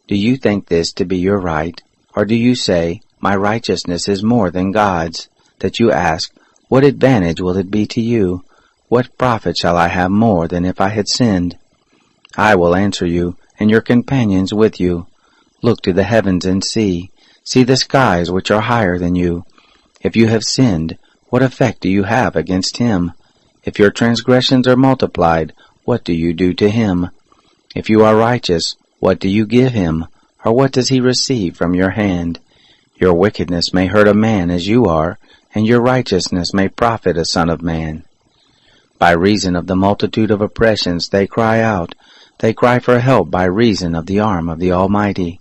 Do you think this to be your right? Or do you say, My righteousness is more than God's? That you ask, What advantage will it be to you? What profit shall I have more than if I had sinned? I will answer you, and your companions with you. Look to the heavens and see. See the skies which are higher than you. If you have sinned, what effect do you have against him? If your transgressions are multiplied, what do you do to him? If you are righteous, what do you give him? Or what does he receive from your hand? Your wickedness may hurt a man as you are, and your righteousness may profit a son of man. By reason of the multitude of oppressions they cry out. They cry for help by reason of the arm of the Almighty.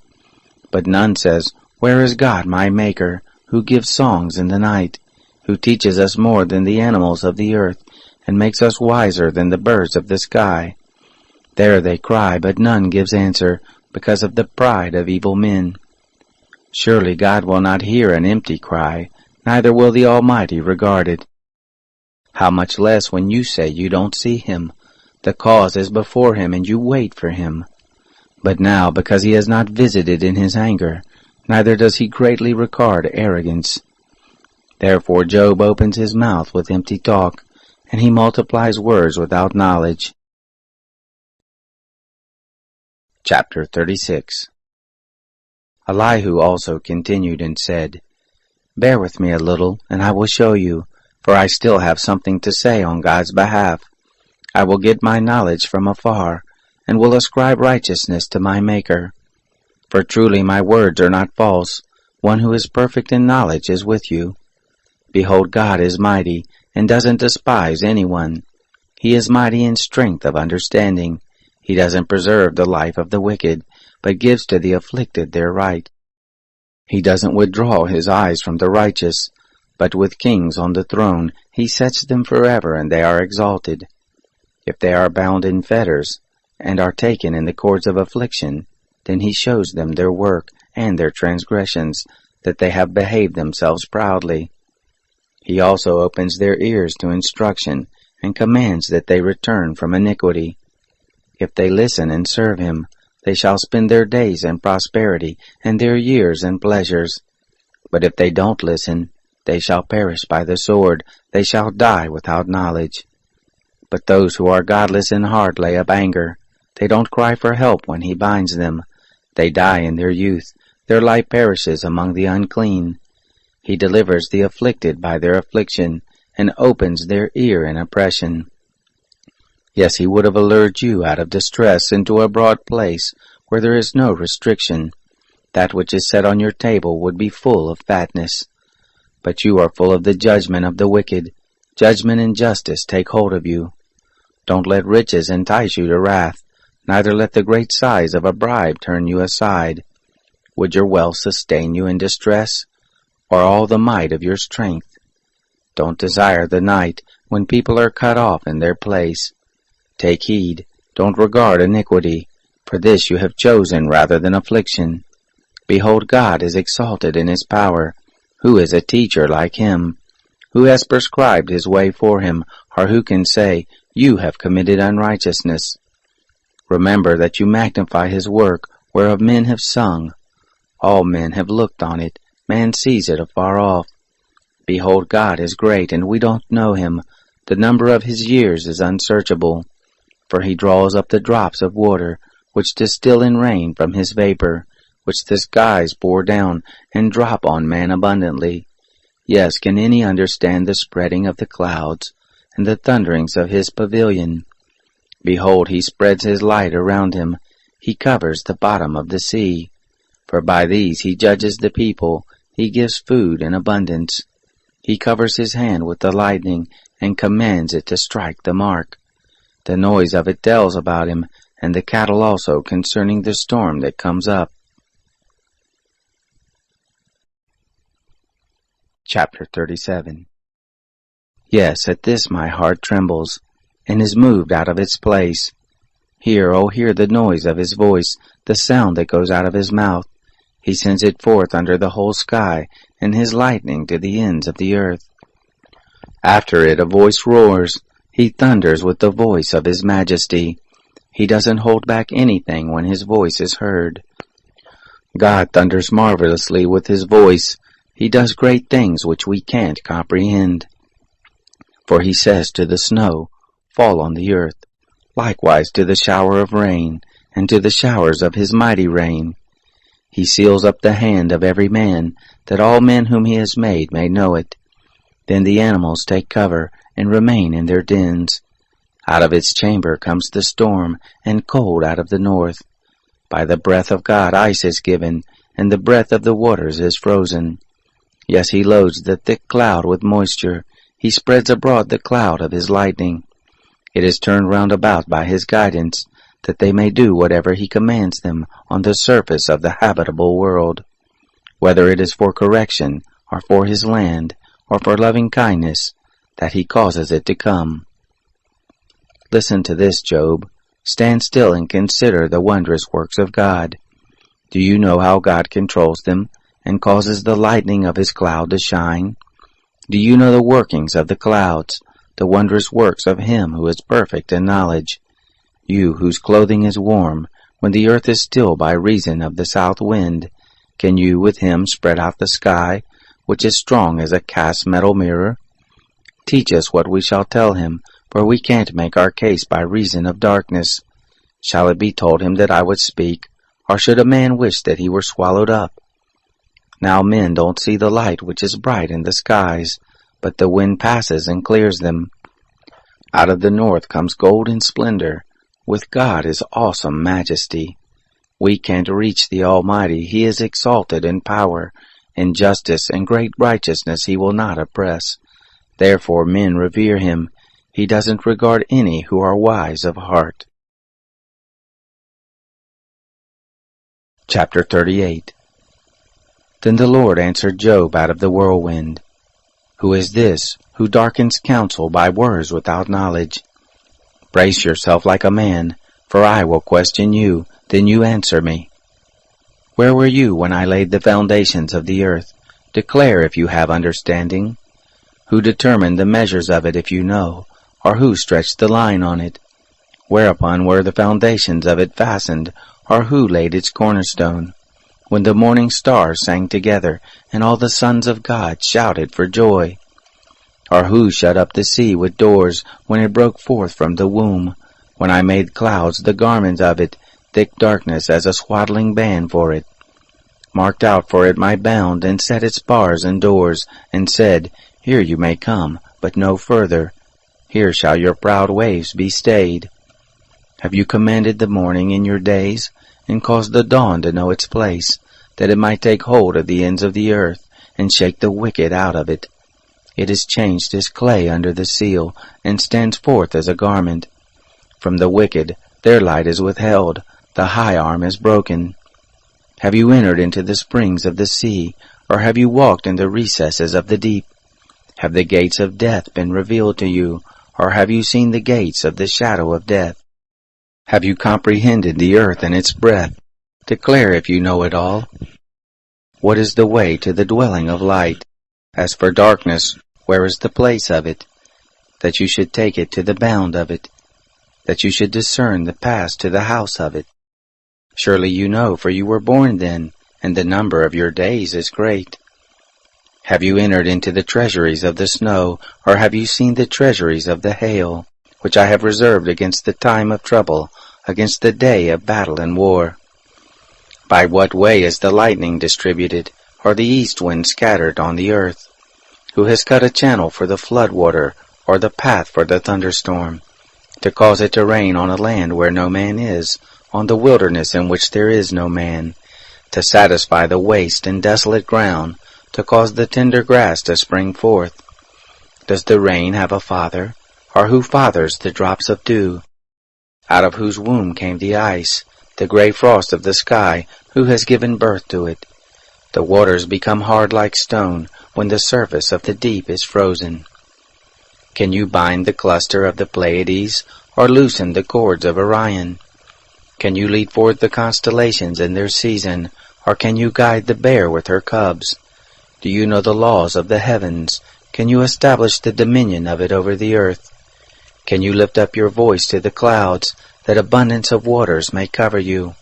But none says, Where is God my Maker, who gives songs in the night, who teaches us more than the animals of the earth, and makes us wiser than the birds of the sky? There they cry, but none gives answer, because of the pride of evil men. Surely God will not hear an empty cry, neither will the Almighty regard it. How much less when you say you don't see him? The cause is before him, and you wait for him. But now, because he has not visited in his anger, neither does he greatly regard arrogance. Therefore Job opens his mouth with empty talk, and he multiplies words without knowledge. Chapter 36. Elihu also continued and said, Bear with me a little, and I will show you, for I still have something to say on God's behalf. I will get my knowledge from afar, and will ascribe righteousness to my Maker. For truly my words are not false. One who is perfect in knowledge is with you. Behold, God is mighty, and doesn't despise anyone. He is mighty in strength of understanding. He doesn't preserve the life of the wicked, but gives to the afflicted their right. He doesn't withdraw his eyes from the righteous, but with kings on the throne he sets them forever, and they are exalted. If they are bound in fetters, and are taken in the cords of affliction, then he shows them their work and their transgressions, that they have behaved themselves proudly. He also opens their ears to instruction, and commands that they return from iniquity. If they listen and serve him, they shall spend their days in prosperity, and their years in pleasures. But if they don't listen, they shall perish by the sword, they shall die without knowledge. But those who are godless in heart lay up anger. They don't cry for help when he binds them. They die in their youth. Their life perishes among the unclean. He delivers the afflicted by their affliction, and opens their ear in oppression. Yes, he would have allured you out of distress into a broad place, where there is no restriction. That which is set on your table would be full of fatness. But you are full of the judgment of the wicked. Judgment and justice take hold of you. Don't let riches entice you to wrath, neither let the great size of a bribe turn you aside. Would your wealth sustain you in distress, or all the might of your strength? Don't desire the night, when people are cut off in their place. Take heed, don't regard iniquity, for this you have chosen rather than affliction. Behold, God is exalted in his power. Who is a teacher like him? Who has prescribed his way for him, or who can say, You have committed unrighteousness? Remember that you magnify his work, whereof men have sung. All men have looked on it, man sees it afar off. Behold, God is great, and we don't know him. The number of his years is unsearchable. For he draws up the drops of water, which distill in rain from his vapor, which the skies pour down, and drop on man abundantly. Yes, can any understand the spreading of the clouds, and the thunderings of his pavilion? Behold, he spreads his light around him. He covers the bottom of the sea. For by these he judges the people. He gives food in abundance. He covers his hand with the lightning, and commands it to strike the mark. The noise of it tells about him, and the cattle also concerning the storm that comes up. Chapter 37. Yes, at this my heart trembles, and is moved out of its place. Hear, oh, hear the noise of his voice, the sound that goes out of his mouth. He sends it forth under the whole sky, and his lightning to the ends of the earth. After it a voice roars. He thunders with the voice of his majesty. He doesn't hold back anything when his voice is heard. God thunders marvelously with his voice. He does great things which we can't comprehend. For he says to the snow, "Fall on the earth," likewise to the shower of rain, and to the showers of his mighty rain. He seals up the hand of every man, that all men whom he has made may know it. Then the animals take cover, and remain in their dens. Out of its chamber comes the storm, and cold out of the north. By the breath of God ice is given, and the breath of the waters is frozen. Yes, he loads the thick cloud with moisture. He spreads abroad the cloud of his lightning. It is turned round about by his guidance, that they may do whatever he commands them on the surface of the habitable world, whether it is for correction, or for his land, or for loving kindness, that he causes it to come. Listen to this, Job. Stand still and consider the wondrous works of God. Do you know how God controls them, and causes the lightning of his cloud to shine? Do you know the workings of the clouds, the wondrous works of him who is perfect in knowledge? You, whose clothing is warm, when the earth is still by reason of the south wind, can you with him spread out the sky, which is strong as a cast metal mirror? Teach us what we shall tell him, for we can't make our case by reason of darkness. Shall it be told him that I would speak, or should a man wish that he were swallowed up? Now men don't see the light which is bright in the skies, but the wind passes and clears them. Out of the north comes golden splendor. With God is awesome majesty. We can't reach the Almighty. He is exalted in power. In justice and great righteousness he will not oppress. Therefore men revere him. He doesn't regard any who are wise of heart. Chapter 38. Then the Lord answered Job out of the whirlwind. Who is this, who darkens counsel by words without knowledge? Brace yourself like a man, for I will question you, then you answer me. Where were you when I laid the foundations of the earth? Declare if you have understanding. Who determined the measures of it if you know, or who stretched the line on it? Whereupon were the foundations of it fastened, or who laid its cornerstone? When the morning stars sang together, and all the sons of God shouted for joy? Or who shut up the sea with doors, when it broke forth from the womb? When I made clouds the garments of it, thick darkness as a swaddling band for it? Marked out for it my bound, and set its bars and doors, and said, Here you may come, but no further. Here shall your proud waves be stayed. Have you commanded the morning in your days, and caused the dawn to know its place, that it might take hold of the ends of the earth, and shake the wicked out of it? It is changed as clay under the seal, and stands forth as a garment. From the wicked their light is withheld, the high arm is broken. Have you entered into the springs of the sea, or have you walked in the recesses of the deep? Have the gates of death been revealed to you, or have you seen the gates of the shadow of death? Have you comprehended the earth and its breadth? Declare if you know it all. What is the way to the dwelling of light? As for darkness, where is the place of it? That you should take it to the bound of it, that you should discern the pass to the house of it. Surely you know, for you were born then, and the number of your days is great. Have you entered into the treasuries of the snow, or have you seen the treasuries of the hail, which I have reserved against the time of trouble, against the day of battle and war? By what way is the lightning distributed, or the east wind scattered on the earth? Who has cut a channel for the flood water, or the path for the thunderstorm, to cause it to rain on a land where no man is, on the wilderness in which there is no man, to satisfy the waste and desolate ground, to cause the tender grass to spring forth? Does the rain have a father? Or who fathers the drops of dew? Out of whose womb came the ice, the gray frost of the sky? Who has given birth to it? The waters become hard like stone when the surface of the deep is frozen. Can you bind the cluster of the Pleiades, or loosen the cords of Orion? Can you lead forth the constellations in their season, or can you guide the bear with her cubs? Do you know the laws of the heavens? Can you establish the dominion of it over the earth? Can you lift up your voice to the clouds, that abundance of waters may cover you?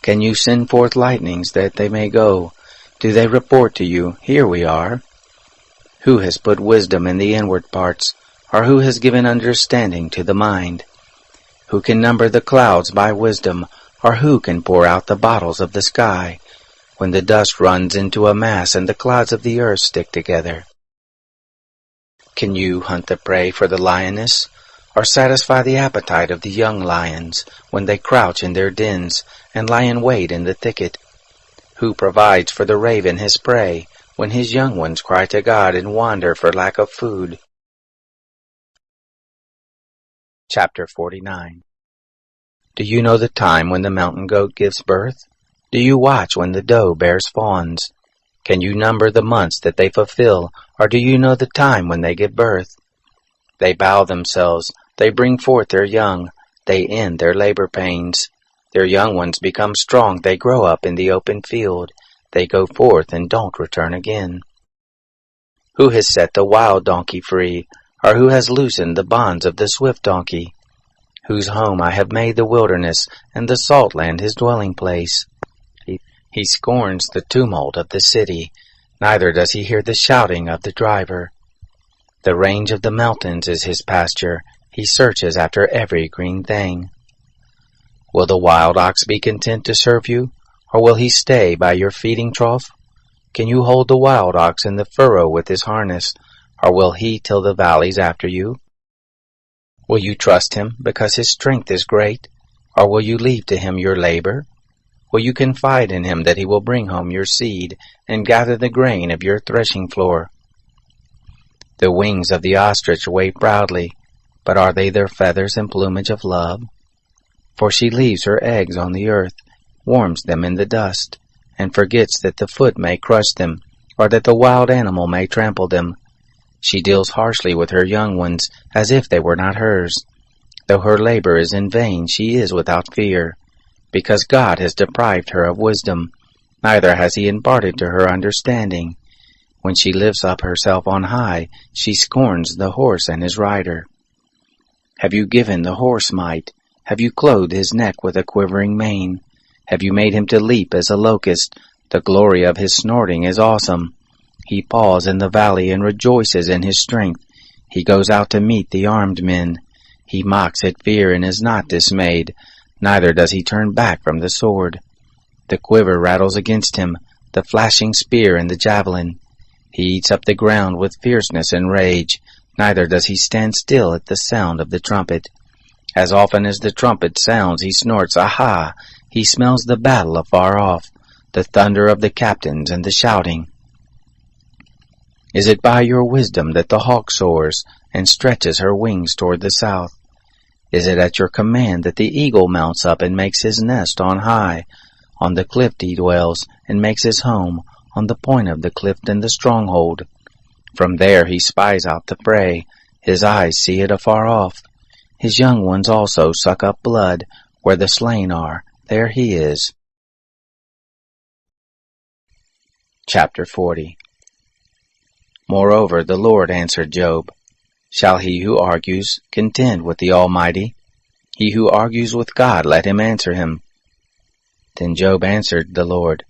Can you send forth lightnings that they may go? Do they report to you, "Here we are"? Who has put wisdom in the inward parts, or who has given understanding to the mind? Who can number the clouds by wisdom, or who can pour out the bottles of the sky, when the dust runs into a mass and the clouds of the earth stick together? Can you hunt the prey for the lioness, or satisfy the appetite of the young lions when they crouch in their dens and lie in wait in the thicket? Who provides for the raven his prey when his young ones cry to God and wander for lack of food? Chapter 49. Do you know the time when the mountain goat gives birth? Do you watch when the doe bears fawns? Can you number the months that they fulfill, or do you know the time when they give birth? They bow themselves, they bring forth their young, they end their labor pains. Their young ones become strong, they grow up in the open field, they go forth and don't return again. Who has set the wild donkey free, or who has loosened the bonds of the swift donkey? Whose home I have made the wilderness, and the salt land his dwelling place. He scorns the tumult of the city, neither does he hear the shouting of the driver. The range of the mountains is his pasture, he searches after every green thing. Will the wild ox be content to serve you, or will he stay by your feeding trough? Can you hold the wild ox in the furrow with his harness, or will he till the valleys after you? Will you trust him because his strength is great, or will you leave to him your labor? Will you confide in him that he will bring home your seed and gather the grain of your threshing floor? The wings of the ostrich wave proudly, but are they their feathers and plumage of love? For she leaves her eggs on the earth, warms them in the dust, and forgets that the foot may crush them, or that the wild animal may trample them. She deals harshly with her young ones, as if they were not hers. Though her labor is in vain, she is without fear, because God has deprived her of wisdom, neither has he imparted to her understanding. When she lifts up herself on high, she scorns the horse and his rider. Have you given the horse might? Have you clothed his neck with a quivering mane? Have you made him to leap as a locust? The glory of his snorting is awesome. He paws in the valley and rejoices in his strength. He goes out to meet the armed men. He mocks at fear and is not dismayed, neither does he turn back from the sword. The quiver rattles against him, the flashing spear and the javelin. He eats up the ground with fierceness and rage, neither does he stand still at the sound of the trumpet. As often as the trumpet sounds, he snorts, "Aha!" He smells the battle afar off, the thunder of the captains and the shouting. Is it by your wisdom that the hawk soars and stretches her wings toward the south? Is it at your command that the eagle mounts up and makes his nest on high? On the cliff he dwells and makes his home, on the point of the cliff and the stronghold. From there he spies out the prey, his eyes see it afar off. His young ones also suck up blood, where the slain are, there he is. Chapter 40. Moreover, the Lord answered Job, Shall he who argues contend with the Almighty? He who argues with God, let him answer him. Then Job answered the Lord,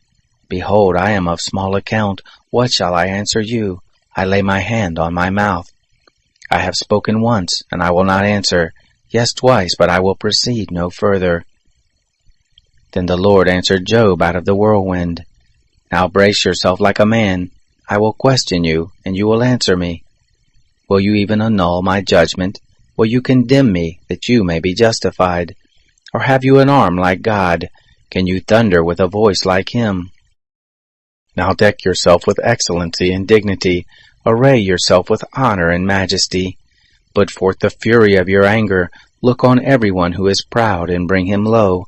Behold, I am of small account. What shall I answer you? I lay my hand on my mouth. I have spoken once, and I will not answer. Yes, twice, but I will proceed no further. Then the Lord answered Job out of the whirlwind. Now brace yourself like a man. I will question you, and you will answer me. Will you even annul my judgment? Will you condemn me, that you may be justified? Or have you an arm like God? Can you thunder with a voice like him? Now deck yourself with excellency and dignity, Array yourself with honor and majesty. Put forth the fury of your anger. Look on everyone who is proud and bring him low.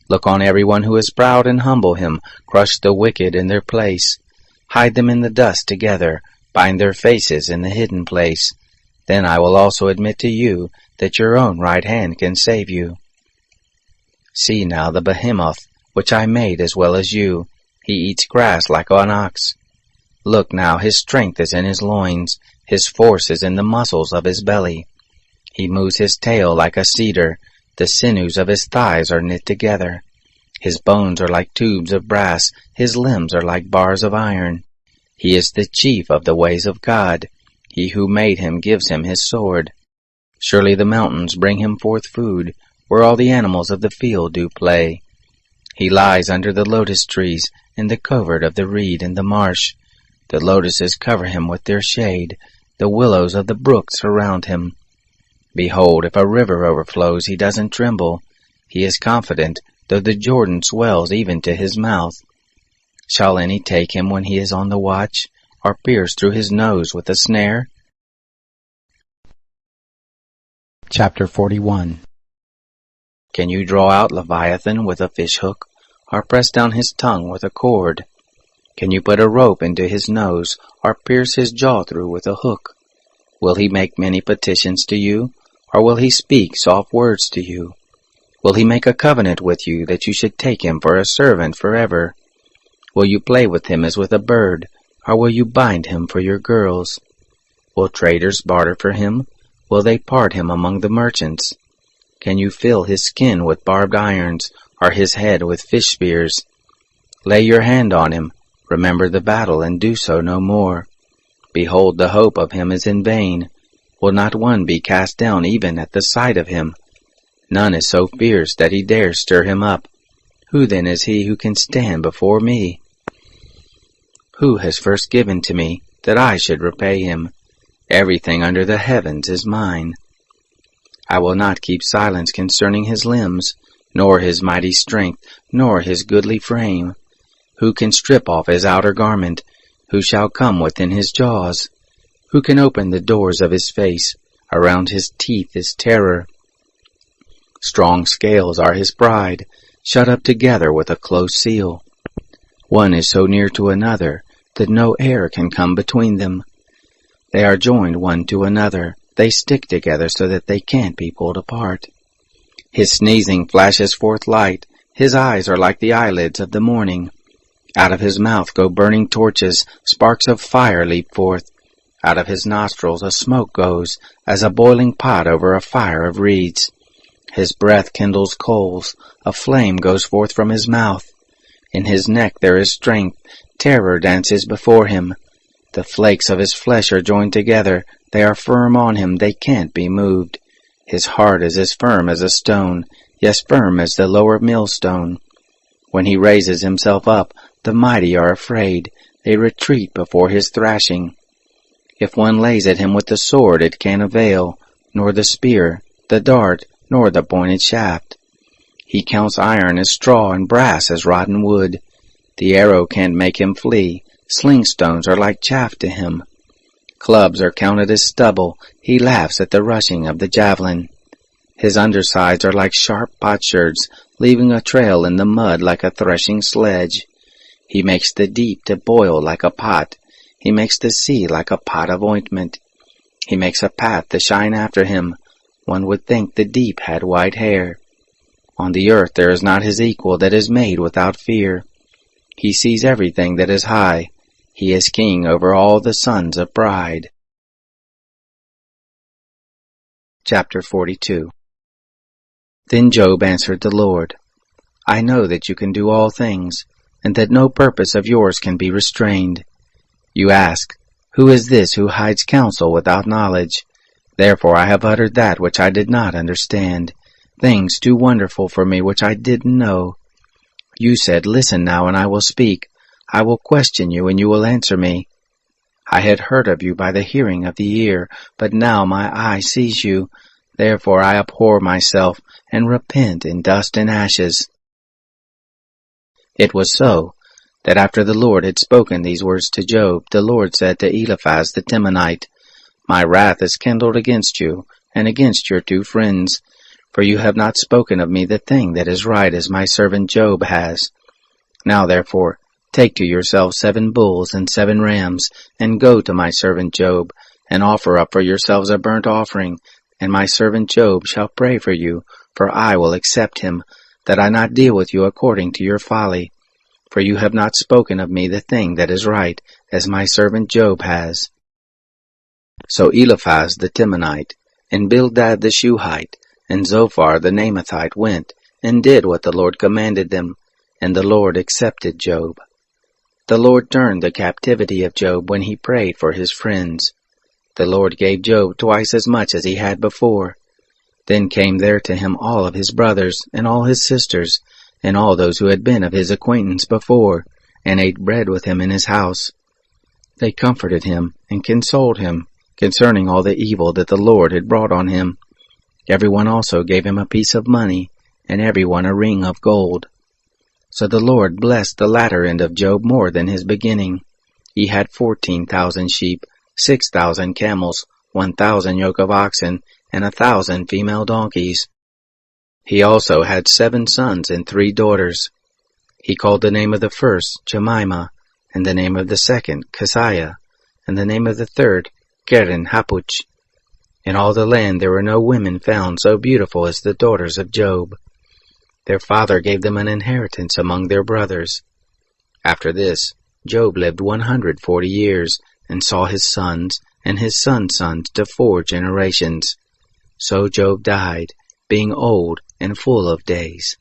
Look on everyone who is proud and humble him. Crush the wicked in their place. Hide them in the dust together. Bind their faces in the hidden place. Then I will also admit to you that your own right hand can save you. See now the behemoth, which I made as well as you. He eats grass like an ox. Look now, his strength is in his loins. His force is in the muscles of his belly. He moves his tail like a cedar. The sinews of his thighs are knit together. His bones are like tubes of brass. His limbs are like bars of iron. He is the chief of the ways of God. He who made him gives him his sword. Surely the mountains bring him forth food, where all the animals of the field do play. He lies under the lotus trees, in the covert of the reed in the marsh. The lotuses cover him with their shade. The willows of the brook surround him. Behold, if a river overflows, he doesn't tremble. He is confident, though the Jordan swells even to his mouth. Shall any take him when he is on the watch, or pierce through his nose with a snare? Chapter 41. Can you draw out Leviathan with a fishhook, or press down his tongue with a cord? Can you put a rope into his nose, or pierce his jaw through with a hook? Will he make many petitions to you, or will he speak soft words to you? Will he make a covenant with you that you should take him for a servant forever? Will you play with him as with a bird, or will you bind him for your girls? Will traders barter for him? Will they part him among the merchants? Can you fill his skin with barbed irons, or his head with fish spears? Lay your hand on him, remember the battle, and do so no more. Behold, the hope of him is in vain. Will not one be cast down even at the sight of him? None is so fierce that he dares stir him up. Who then is he who can stand before me? Who has first given to me, that I should repay him? Everything under the heavens is mine. I will not keep silence concerning his limbs, nor his mighty strength, nor his goodly frame. Who can strip off his outer garment? Who shall come within his jaws? Who can open the doors of his face? Around his teeth is terror. Strong scales are his pride, shut up together with a close seal. One is so near to another that no air can come between them. They are joined one to another. They stick together so that they can't be pulled apart. His sneezing flashes forth light. His eyes are like the eyelids of the morning. Out of his mouth go burning torches. Sparks of fire leap forth. Out of his nostrils a smoke goes, as a boiling pot over a fire of reeds. His breath kindles coals. A flame goes forth from his mouth. In his neck there is strength. Terror dances before him. The flakes of his flesh are joined together. They are firm on him. They can't be moved. His heart is as firm as a stone, yes, firm as the lower millstone. When he raises himself up, the mighty are afraid. They retreat before his thrashing. If one lays at him with the sword, it can't avail, nor the spear, the dart, nor the pointed shaft. He counts iron as straw and brass as rotten wood. The arrow can't make him flee. Sling stones are like chaff to him. Clubs are counted as stubble. He laughs at the rushing of the javelin. His undersides are like sharp potsherds, leaving a trail in the mud like a threshing sledge. He makes the deep to boil like a pot. He makes the sea like a pot of ointment. He makes a path to shine after him. One would think the deep had white hair. On the earth there is not his equal that is made without fear. He sees everything that is high. He is king over all the sons of pride. Chapter 42. Then Job answered the Lord, I know that you can do all things, and that no purpose of yours can be restrained. You ask, Who is this who hides counsel without knowledge? Therefore I have uttered that which I did not understand, things too wonderful for me which I didn't know. You said, Listen now, and I will speak. I will question you, and you will answer me. I had heard of you by the hearing of the ear, but now my eye sees you. Therefore I abhor myself, and repent in dust and ashes. It was so. that after the Lord had spoken these words to Job, the Lord said to Eliphaz the Temanite, My wrath is kindled against you, and against your 2 friends, for you have not spoken of me the thing that is right as my servant Job has. Now therefore, take to yourselves 7 bulls and 7 rams, and go to my servant Job, and offer up for yourselves a burnt offering, and my servant Job shall pray for you, for I will accept him, that I not deal with you according to your folly. For you have not spoken of me the thing that is right, as my servant Job has. So Eliphaz the Temanite, and Bildad the Shuhite, and Zophar the Naamathite went, and did what the Lord commanded them, and the Lord accepted Job. The Lord turned the captivity of Job when he prayed for his friends. The Lord gave Job twice as much as he had before. Then came there to him all of his brothers, and all his sisters, and all those who had been of his acquaintance before, and ate bread with him in his house. They comforted him, and consoled him, concerning all the evil that the Lord had brought on him. Everyone also gave him a piece of money, and everyone a ring of gold. So the Lord blessed the latter end of Job more than his beginning. He had 14,000 sheep, 6,000 camels, 1,000 yoke of oxen, and 1,000 female donkeys. He also had 7 sons and 3 daughters. He called the name of the first Jemimah, and the name of the second Keziah, and the name of the third Keren Hapuch. In all the land there were no women found so beautiful as the daughters of Job. Their father gave them an inheritance among their brothers. After this, Job lived 140 years, and saw his sons and his sons' sons to 4 generations. So Job died, being old and full of days.